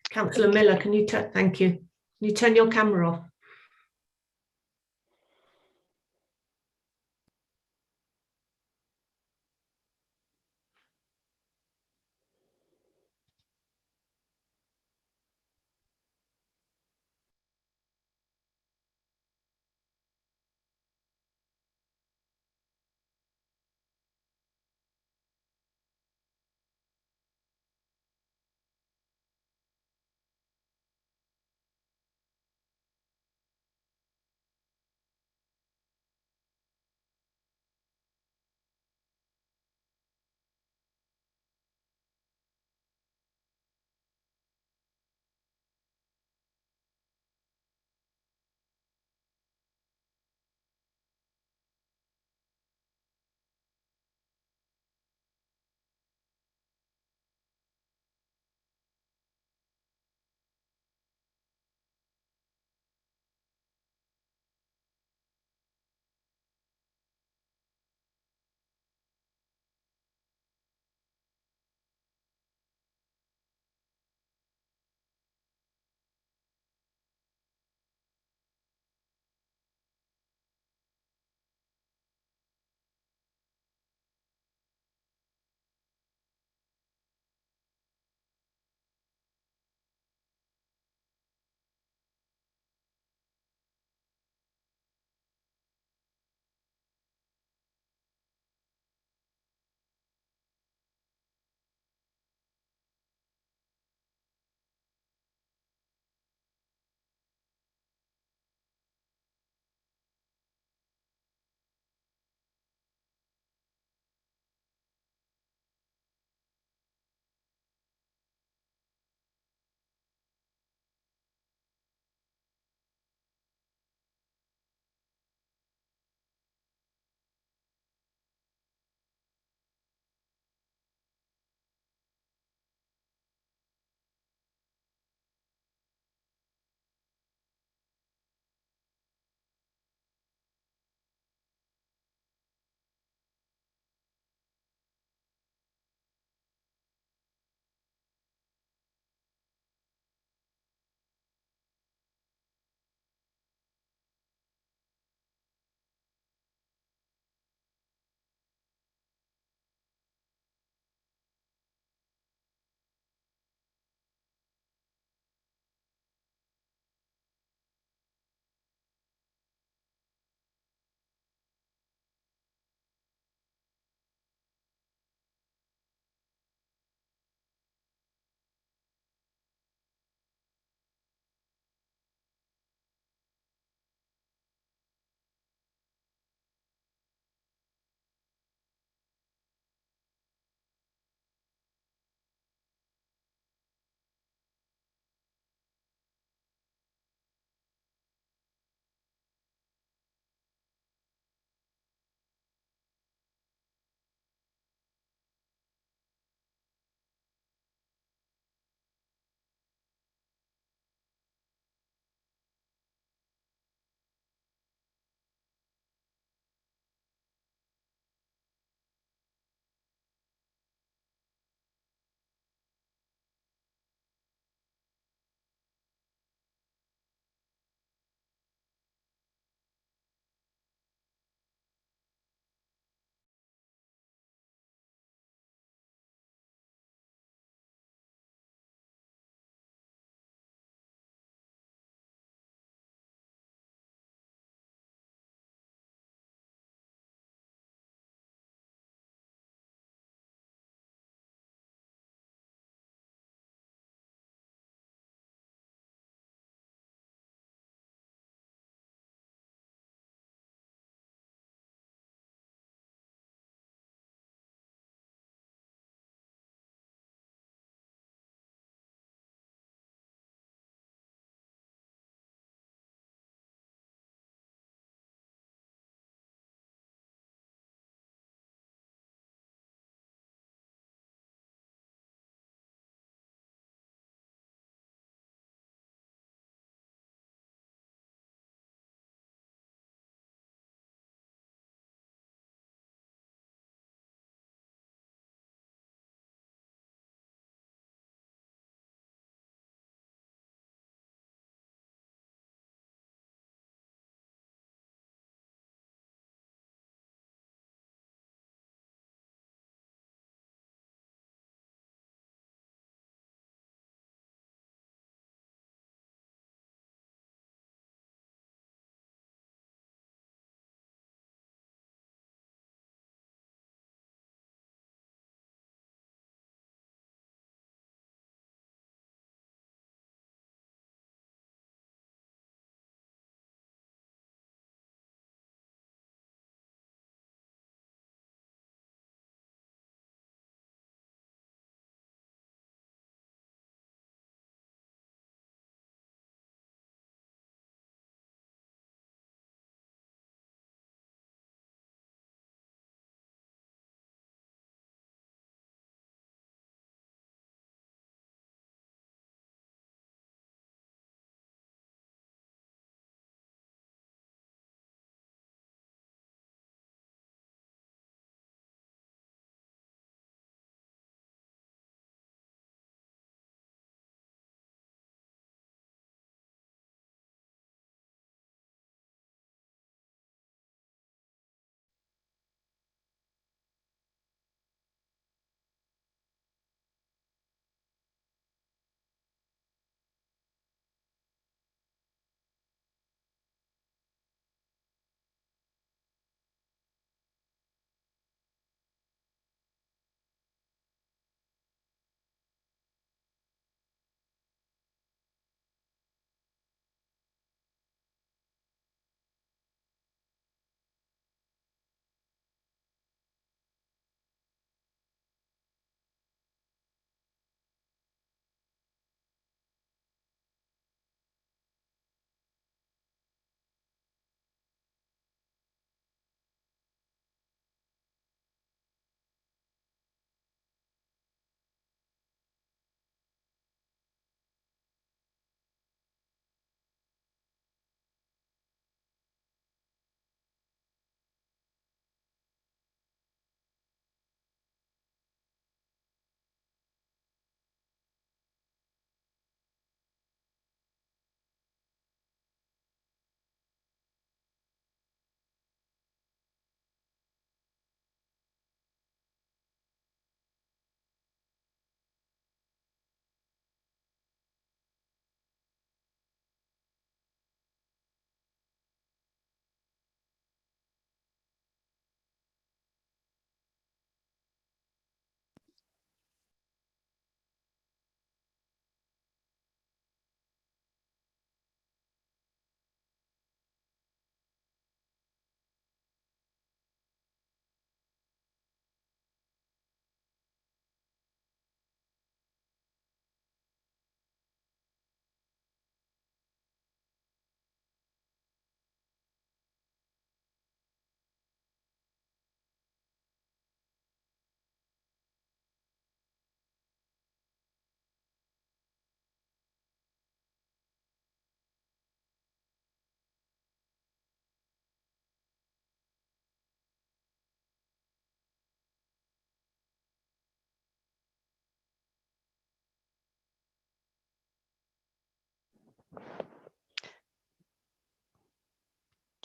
Councillor Miller, can you thank you. Can you turn your camera off?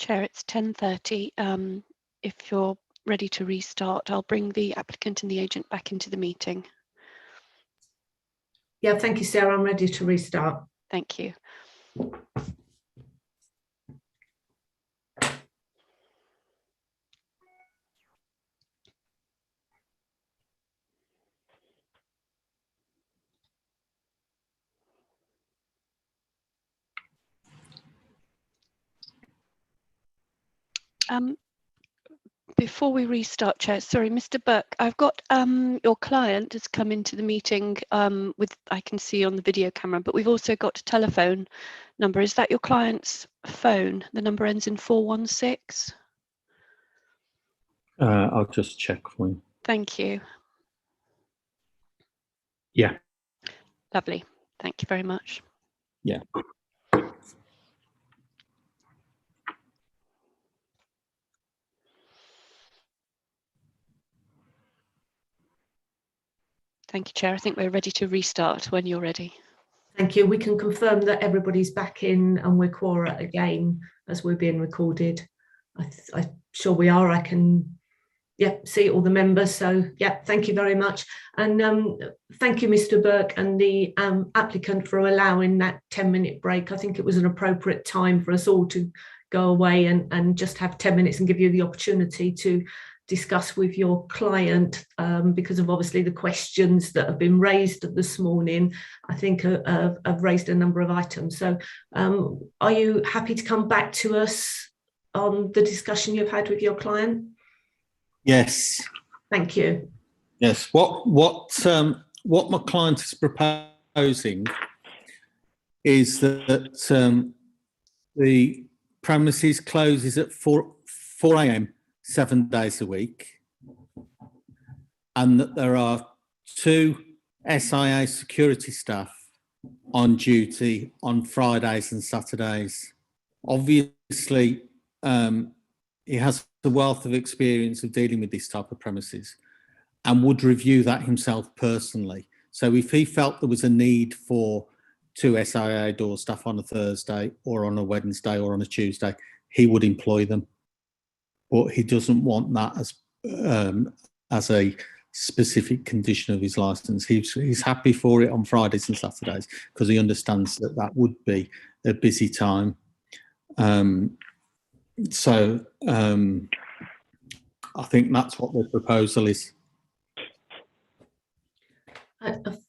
Chair, it's 10:30. If you're ready to restart, I'll bring the applicant and the agent back into the meeting. Yeah, thank you, Sarah. I'm ready to restart. Thank you. Before we restart, Chair, sorry, Mr. Burke, I've got your client has come into the meeting with, I can see on the video camera, but we've also got a telephone number. Is that your client's phone? The number ends in 416. I'll just check for you. Thank you. Yeah. Lovely. Thank you very much. Yeah. Thank you, Chair. I think we're ready to restart when you're ready. Thank you. We can confirm that everybody's back in and we're quora again as we're being recorded. I'm sure we are. I can, yeah, see all the members. So, yeah, thank you very much. And thank you, Mr. Burke and the applicant for allowing that 10-minute break. I think it was an appropriate time for us all to go away and just have 10 minutes and give you the opportunity to discuss with your client because of obviously the questions that have been raised this morning. I think have raised a number of items. So are you happy to come back to us on the discussion you've had with your client? Yes. Thank you. Yes. What my client is proposing is that the premises closes at 4 a.m. 7 days a week, and that there are 2 SIA security staff on duty on Fridays and Saturdays. Obviously, he has a wealth of experience of dealing with this type of premises and would review that himself personally. So if he felt there was a need for 2 SIA door staff on a Thursday or on a Wednesday or on a Tuesday, he would employ them. But he doesn't want that as a specific condition of his licence. He's happy for it on Fridays and Saturdays because he understands that that would be a busy time. So I think that's what the proposal is.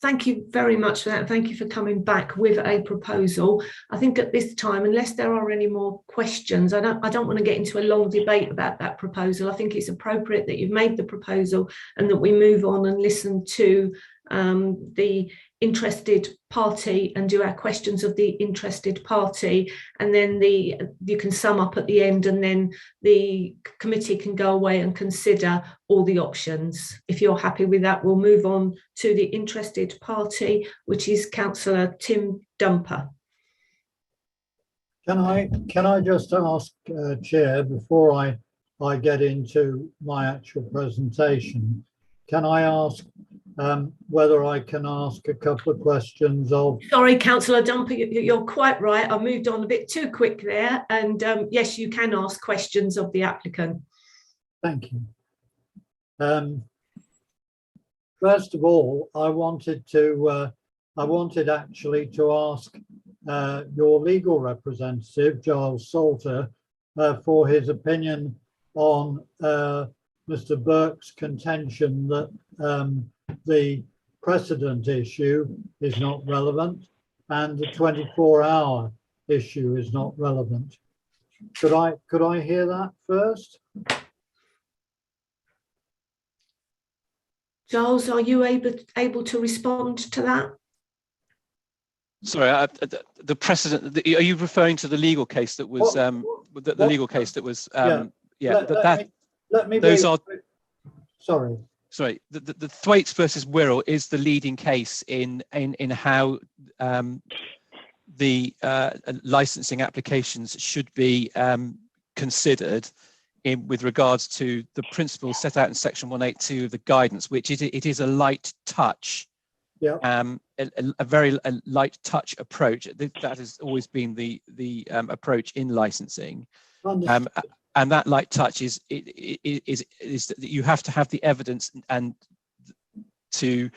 Thank you very much for that. Thank you for coming back with a proposal. I think at this time, unless there are any more questions, I don't want to get into a long debate about that proposal. I think it's appropriate that you've made the proposal and that we move on and listen to the interested party and do our questions of the interested party, and then you can sum up at the end, and then the committee can go away and consider all the options. If you're happy with that, we'll move on to the interested party, which is Councillor Tim Dumper. Can I just ask, Chair, before I get into my actual presentation, can I ask whether I can ask a couple of questions of... Sorry, Councillor Dumper, you're quite right. I moved on a bit too quick there. And yes, you can ask questions of the applicant. Thank you. First of all, I wanted actually to ask your legal representative, Giles Salter, for his opinion on Mr. Burke's contention that the precedent issue is not relevant and the 24-hour issue is not relevant. Could I hear that first? Giles, are you able to respond to that? Sorry, the precedent. Are you referring to the legal case that was the legal case that was? Let me. Those are. Sorry. Sorry. The Thwaites versus Wirral is the leading case in how the licensing applications should be considered with regards to the principles set out in section 182 of the guidance, which it is a light touch. Yeah. A very light touch approach. That has always been the approach in licensing. Understood. And that light touch is that you have to have the evidence and to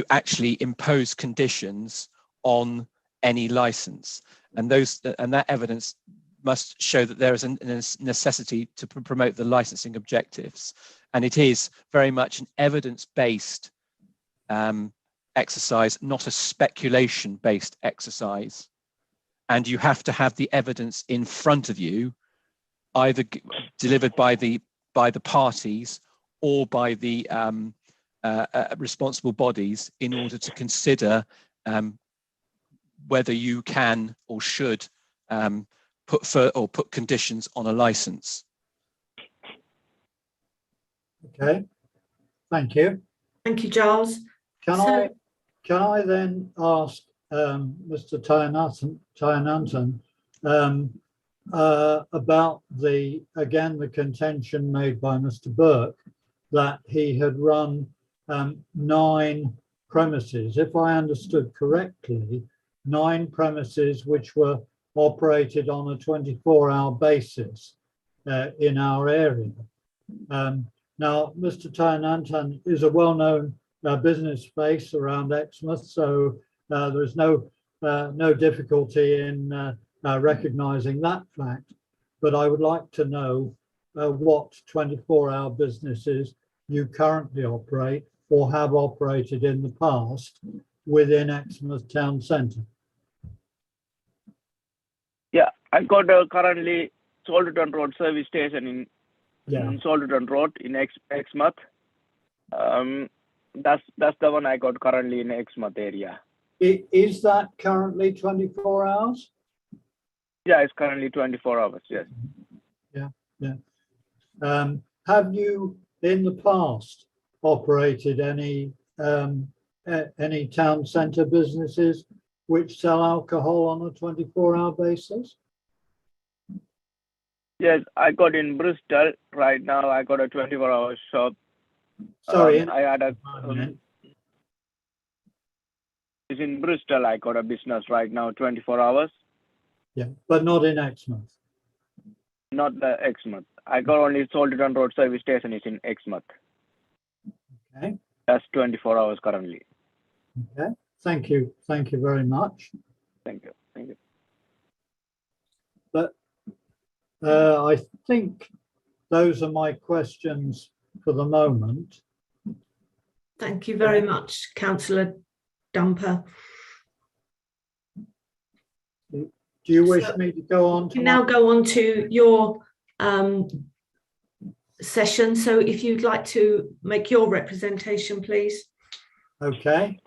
actually impose conditions on any license, and that evidence must show that there is a necessity to promote the licensing objectives, and it is very much an evidence-based exercise, not a speculation-based exercise. And you have to have the evidence in front of you, either delivered by the parties or by the responsible bodies, in order to consider whether you can or should put conditions on a license. Okay, thank you. Thank you, Giles. Can I then ask Mr. Tyanantan about the contention made by Mr. Burke that he had run 9 premises, if I understood correctly, 9 premises which were operated on a 24-hour basis in our area. Now, Mr. Tyanantan is a well-known business space around Exmouth, so there's no difficulty in recognising that fact. But I would like to know what 24-hour businesses you currently operate or have operated in the past within Exmouth Town Centre. Yeah, I got currently Salterton Road service station in Salterton Road in Exmouth. That's the one I got currently in Exmouth area. Is that currently 24 hours? Yeah, it's currently 24 hours, yes. Yeah. Have you in the past operated any town centre businesses which sell alcohol on a 24-hour basis? Yes, I got in Bristol right now. I got a 24-hour shop. Sorry, I had a. It's in Bristol. I got a business right now, 24 hours. Yeah, but not in Exmouth. Not the Exmouth. I got only Salterton Road service station is in Exmouth. Okay. That's 24 hours currently. Okay. Thank you. Thank you very much. Thank you. Thank you. But I think those are my questions for the moment. Thank you very much, Councillor Dumper. Do you wish me to go on to now go on to your session? So if you'd like to make your representation, please. Okay.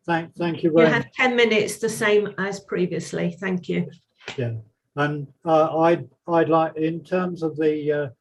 Thank you very much. You have 10 minutes, the same as previously. Thank you. Yeah, and I'd like, in terms of the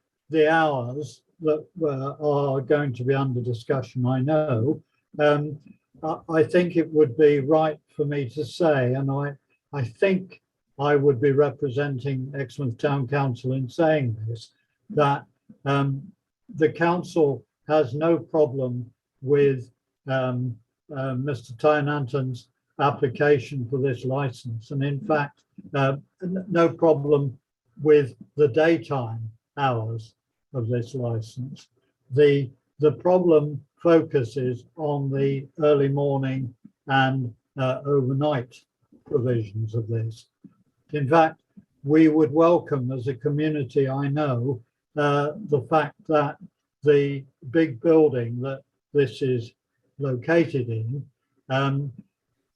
hours that are going to be under discussion, I know, I think it would be right for me to say, and I think I would be representing Exmouth Town Council in saying this, that the council has no problem with Mr. Tyanantan's application for this license, and in fact, no problem with the daytime hours of this license. The problem focuses on the early morning and overnight provisions of this. In fact, we would welcome as a community, I know, the fact that the big building that this is located in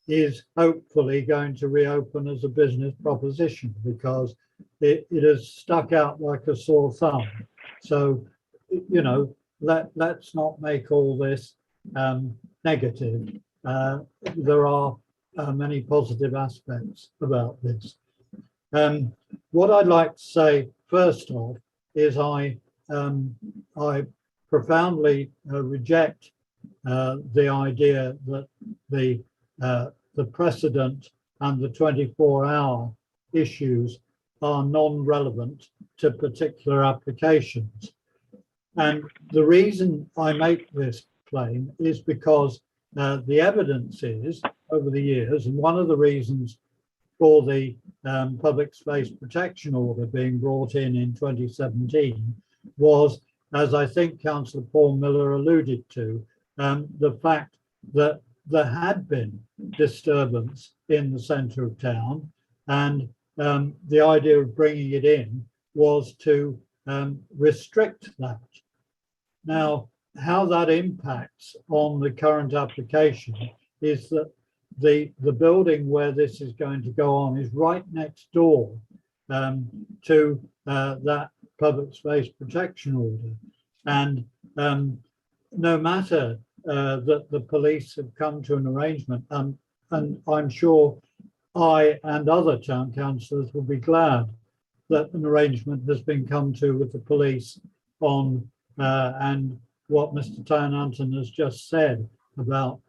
is hopefully going to reopen as a business proposition, because it has stuck out like a sore thumb. So, you know, let's not make all this negative. There are many positive aspects about this. What I'd like to say first off is I profoundly reject the idea that the precedent and the 24-hour issues are non-relevant to particular applications. And the reason I make this claim is because the evidence is, over the years, and one of the reasons for the public space protection order being brought in 2017 was, as I think Councillor Paul Miller alluded to, the fact that there had been disturbance in the centre of town, and the idea of bringing it in was to restrict that. Now, how that impacts on the current application is that the building where this is going to go on is right next door to that public space protection order. And no matter that the police have come to an arrangement, and I'm sure I and other town councillors will be glad that an arrangement has been come to with the police on and what Mr. Townanton has just said about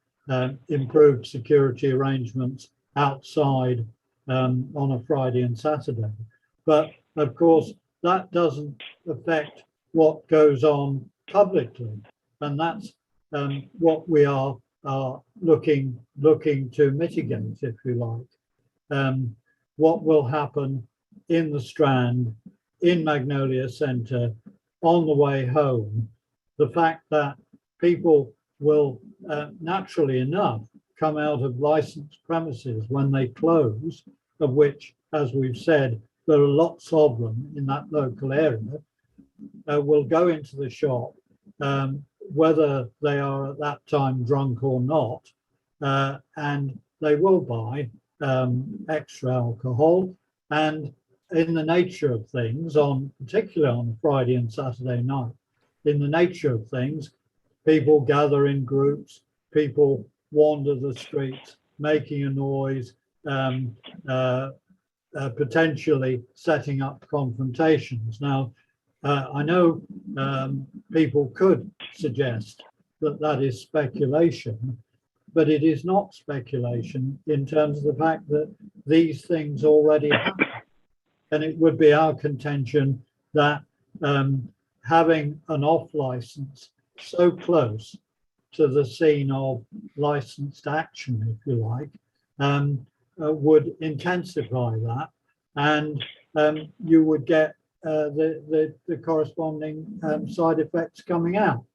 improved security arrangements outside on a Friday and Saturday. But of course, that doesn't affect what goes on publicly, and that's what we are looking to mitigate, if you like. What will happen in the Strand, in Magnolia Centre, on the way home, the fact that people will naturally enough come out of licensed premises when they close, of which, as we've said, there are lots of them in that local area, will go into the shop, whether they are at that time drunk or not, and they will buy extra alcohol. And in the nature of things, particularly on a Friday and Saturday night, in the nature of things, people gather in groups, people wander the streets, making a noise, potentially setting up confrontations. Now, I know people could suggest that that is speculation, but it is not speculation in terms of the fact that these things already happen. And it would be our contention that having an off license so close to the scene of licensed action, if you like, would intensify that, and you would get the corresponding side effects coming out.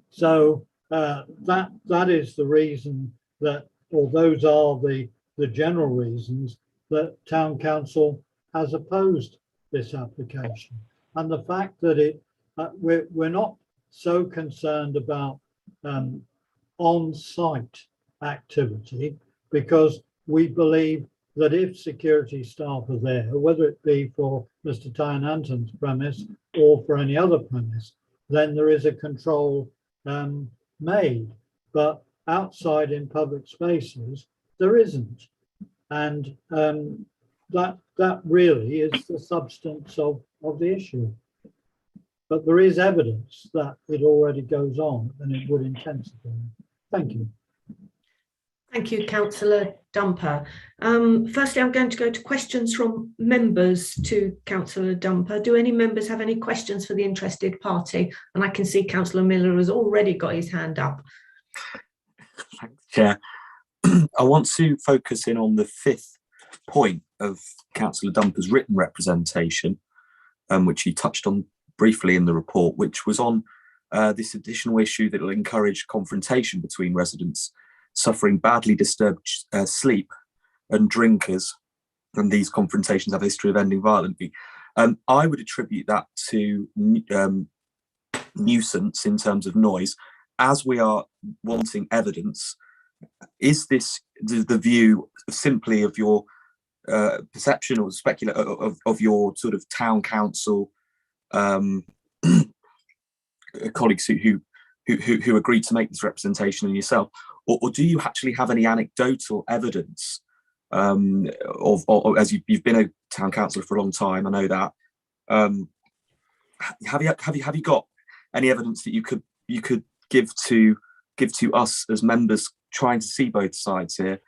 So that is the reason that, or those are the general reasons that Town Council has opposed this application. And the fact that we're not so concerned about on-site activity, because we believe that if security staff are there, whether it be for Mr. Townanton's premise or for any other premise, then there is a control made. But outside in public spaces, there isn't. And that really is the substance of the issue. But there is evidence that it already goes on and it would intensify. Thank you. Thank you, Councillor Dumper. Firstly, I'm going to go to questions from members to Councillor Dumper. Do any members have any questions for the interested party? And I can see Councillor Miller has already got his hand up. Thanks, Chair. I want to focus in on the fifth point of Councillor Dumper's written representation, which he touched on briefly in the report, which was on this additional issue that will encourage confrontation between residents suffering badly disturbed sleep and drinkers, and these confrontations have a history of ending violently. I would attribute that to nuisance in terms of noise, as we are wanting evidence. Is this the view simply of your perception or of your sort of town council colleagues who agreed to make this representation, and yourself, or do you actually have any anecdotal evidence of as you've been a town councillor for a long time, I know that. Have you got any evidence that you could give to us as members trying to see both sides here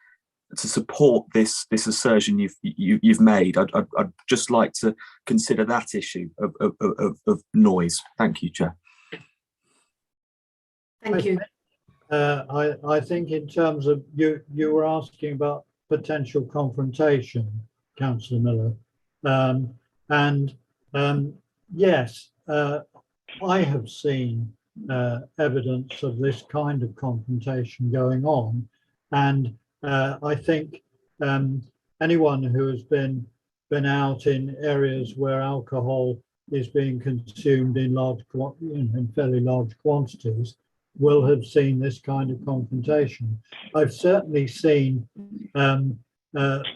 to support this assertion you've made? I'd just like to consider that issue of noise. Thank you, Chair. Thank you. I think in terms of you were asking about potential confrontation, Councillor Miller, and yes, I have seen evidence of this kind of confrontation going on, and I think anyone who has been out in areas where alcohol is being consumed in in fairly large quantities will have seen this kind of confrontation. I've certainly seen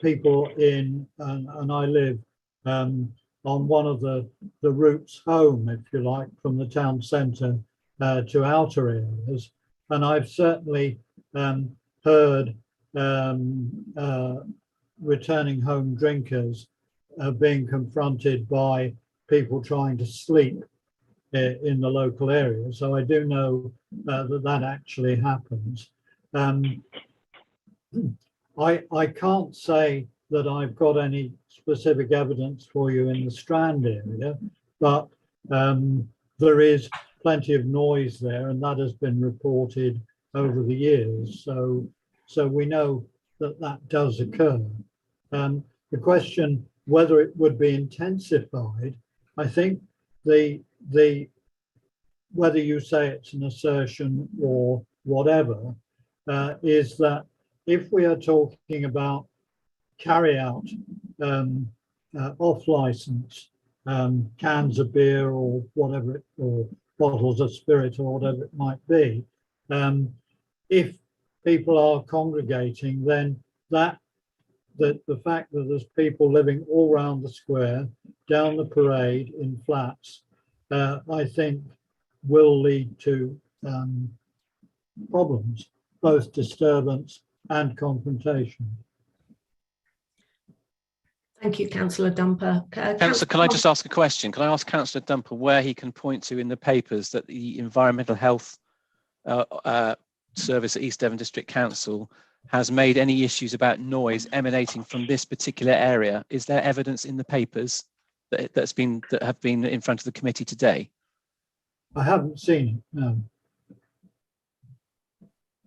people in, and I live on one of the routes home, if you like, from the town centre to outer areas, and I've certainly heard returning home drinkers being confronted by people trying to sleep in the local area. So I do know that actually happens. I can't say that I've got any specific evidence for you in the Strand area, but there is plenty of noise there, and that has been reported over the years. So we know that does occur. The question whether it would be intensified, I think whether you say it's an assertion or whatever, is that if we are talking about carry out off license cans of beer or whatever, or bottles of spirit or whatever it might be, if people are congregating, then the fact that there's people living all around the square, down the parade in flats, I think will lead to problems, both disturbance and confrontation. Thank you, Councillor Dumper. Councillor, can I just ask a question? Can I ask Councillor Dumper where he can point to in the papers that the Environmental Health Service at East Devon District Council has made any issues about noise emanating from this particular area? Is there evidence in the papers that have been in front of the committee today? I haven't seen it, no.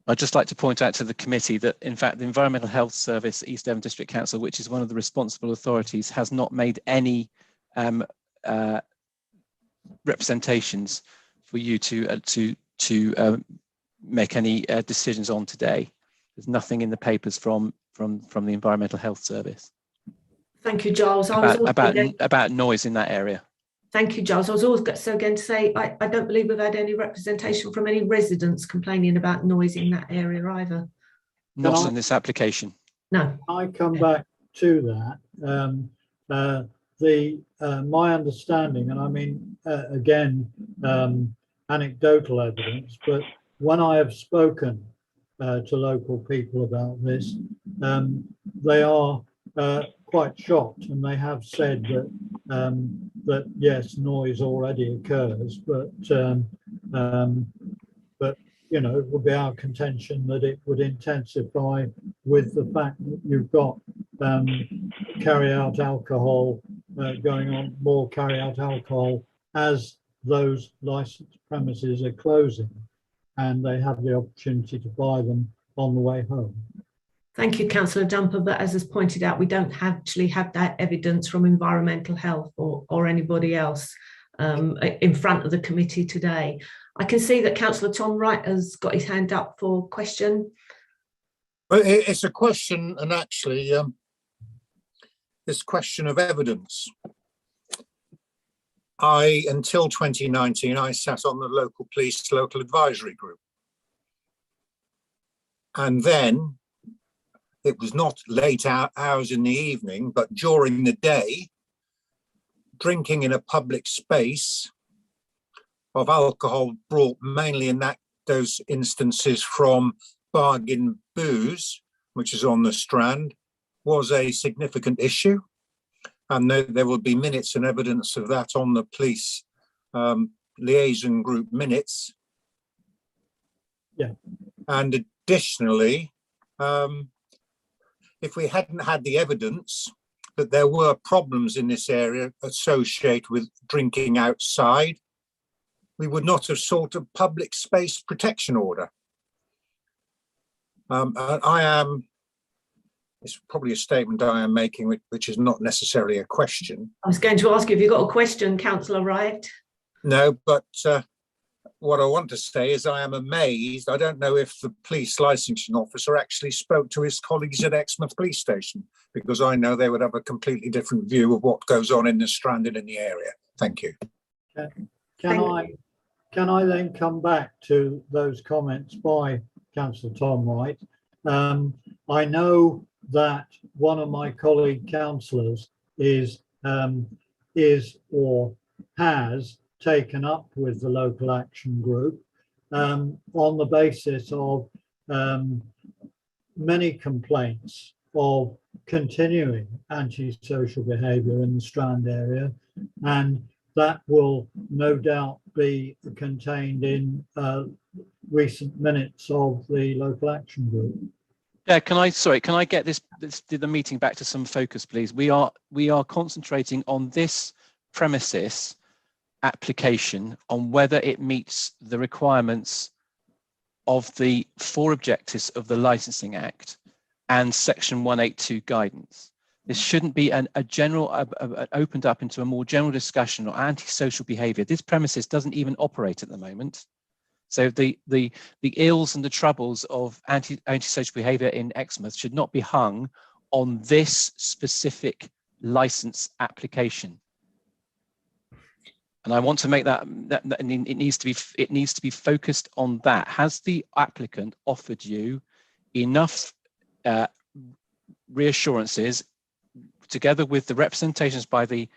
I'd just like to point out to the committee that, in fact, the Environmental Health Service, East Devon District Council, which is one of the responsible authorities, has not made any representations for you to make any decisions on today. There's nothing in the papers from the Environmental Health Service. Thank you, Giles. About noise in that area. Thank you, Giles. I was also going to say, I don't believe we've had any representation from any residents complaining about noise in that area either. Not in this application. No. I come back to that. My understanding, and I mean, again, anecdotal evidence, but when I have spoken to local people about this, they are quite shocked, and they have said that yes, noise already occurs, but you know, it would be our contention that it would intensify with the fact that you've got carry out alcohol going on, more carry out alcohol as those licensed premises are closing, and they have the opportunity to buy them on the way home. Thank you, Councillor Dumper, but as is pointed out, we don't actually have that evidence from Environmental Health or anybody else in front of the committee today. I can see that Councillor Tom Wright has got his hand up for question. Well, it's a question, and actually this question of evidence. Until 2019, I sat on the local police local advisory group. And then it was not late hours in the evening, but during the day, drinking in a public space of alcohol brought mainly in those instances from bargain booze, which is on the Strand, was a significant issue. And there will be minutes and evidence of that on the police liaison group minutes. Yeah. And additionally, if we hadn't had the evidence that there were problems in this area associated with drinking outside, we would not have sought a public space protection order. And I am, it's probably a statement I am making, which is not necessarily a question. I was going to ask you if you've got a question, Councillor Wright. No, but what I want to say is I am amazed. I don't know if the police licensing officer actually spoke to his colleagues at Exmouth Police Station, because I know they would have a completely different view of what goes on in the Strand and in the area. Thank you. Can I then come back to those comments by Councillor Tom Wright? I know that one of my colleague councillors is or has taken up with the local action group on the basis of many complaints of continuing antisocial behaviour in the Strand area, and that will no doubt be contained in recent minutes of the local action group. Yeah, can I get the meeting back to some focus, please? We are concentrating on this premises application, on whether it meets the requirements of the 4 objectives of the Licensing Act and Section 182 guidance. This shouldn't be a general opened up into a more general discussion on antisocial behaviour. This premises doesn't even operate at the moment. So the ills and the troubles of antisocial behaviour in Exmouth should not be hung on this specific licence application. And I want to make that it needs to be focused on that. Has the applicant offered you enough reassurances, together with the representations by the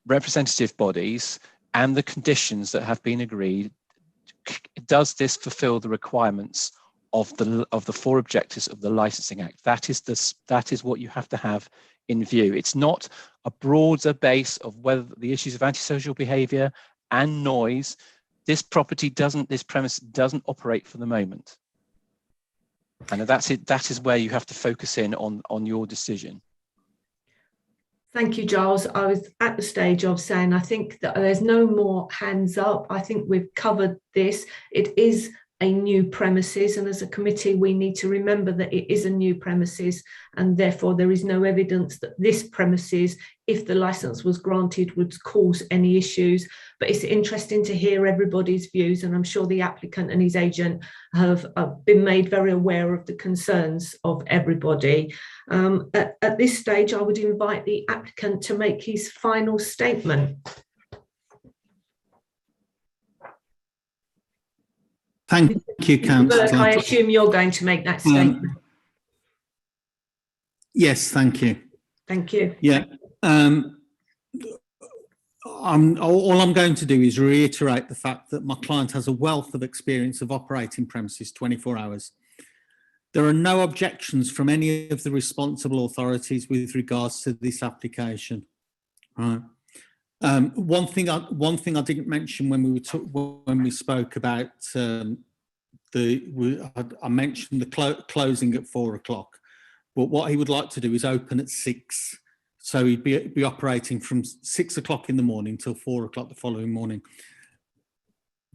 representative bodies and the conditions that have been agreed? Does this fulfil the requirements of the 4 objectives of the Licensing Act? That is what you have to have in view. It's not a broader base of whether the issues of antisocial behaviour and noise. This premise doesn't operate for the moment, and that's it. That is where you have to focus in on your decision. Thank you, Giles. I was at the stage of saying I think that there's no more hands up. I think we've covered this. It is a new premises, and as a committee we need to remember that it is a new premises, and therefore there is no evidence that this premises, if the licence was granted, would cause any issues. But it's interesting to hear everybody's views, and I'm sure the applicant and his agent have been made very aware of the concerns of everybody. At this stage I would invite the applicant to make his final statement. Thank you, Councillor. I assume you're going to make that statement. Yes, thank you. Thank you. Yeah. All I'm going to do is reiterate the fact that my client has a wealth of experience of operating premises 24 hours. There are no objections from any of the responsible authorities with regards to this application. Right. One thing I didn't mention when we spoke about I mentioned the closing at 4 o'clock, but what he would like to do is open at 6, so he'd be operating from 6 o'clock in the morning till 4 o'clock the following morning.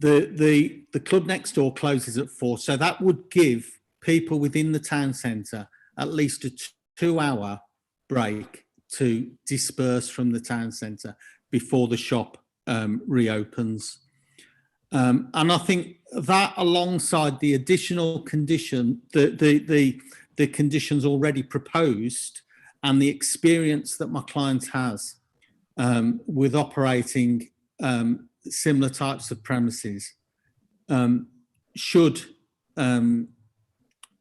The club next door closes at 4, so that would give people within the town centre at least a 2-hour break to disperse from the town centre before the shop reopens. And I think that, alongside the additional condition, the conditions already proposed, and the experience that my client has with operating similar types of premises, should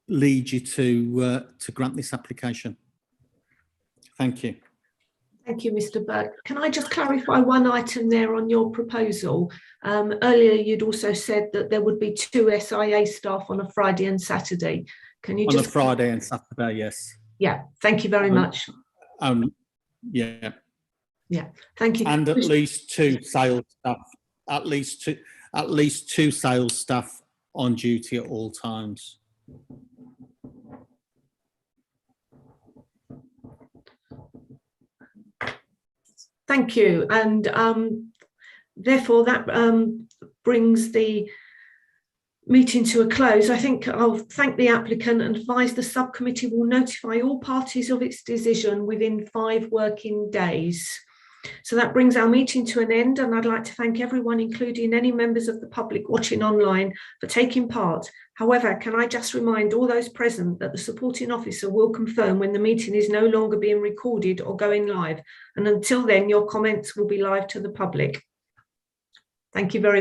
lead you to grant this application. Thank you. Thank you, Mr. Burke. Can I just clarify one item there on your proposal? Earlier, you'd also said that there would be 2 SIA staff on a Friday and Saturday. Can you just... On a Friday and Saturday, yes. Yeah, thank you very much. Yeah. Yeah, thank you. And at least 2 sales staff, at least two sales staff on duty at all times. Thank you. And therefore that brings the, I think, the 2 SIA staff on a Friday and Saturday. Yeah, thank you very much. And at least 2 sales staff on duty at all times. Thank you. And therefore that brings the, I think, the 2 SIA staff on a Friday and Saturday. Yeah, thank you very much. And therefore that brings the meeting to a close, I think I'll thank the applicant and advise the subcommittee will notify all parties of its decision within 5 working days. So that brings our meeting to an end, and I'd like to thank everyone, including any members of the public watching online, for taking part. However, can I just remind all those present that the supporting officer will confirm when the meeting is no longer being recorded or going live, and until then your comments will be live to the public. Thank you very much.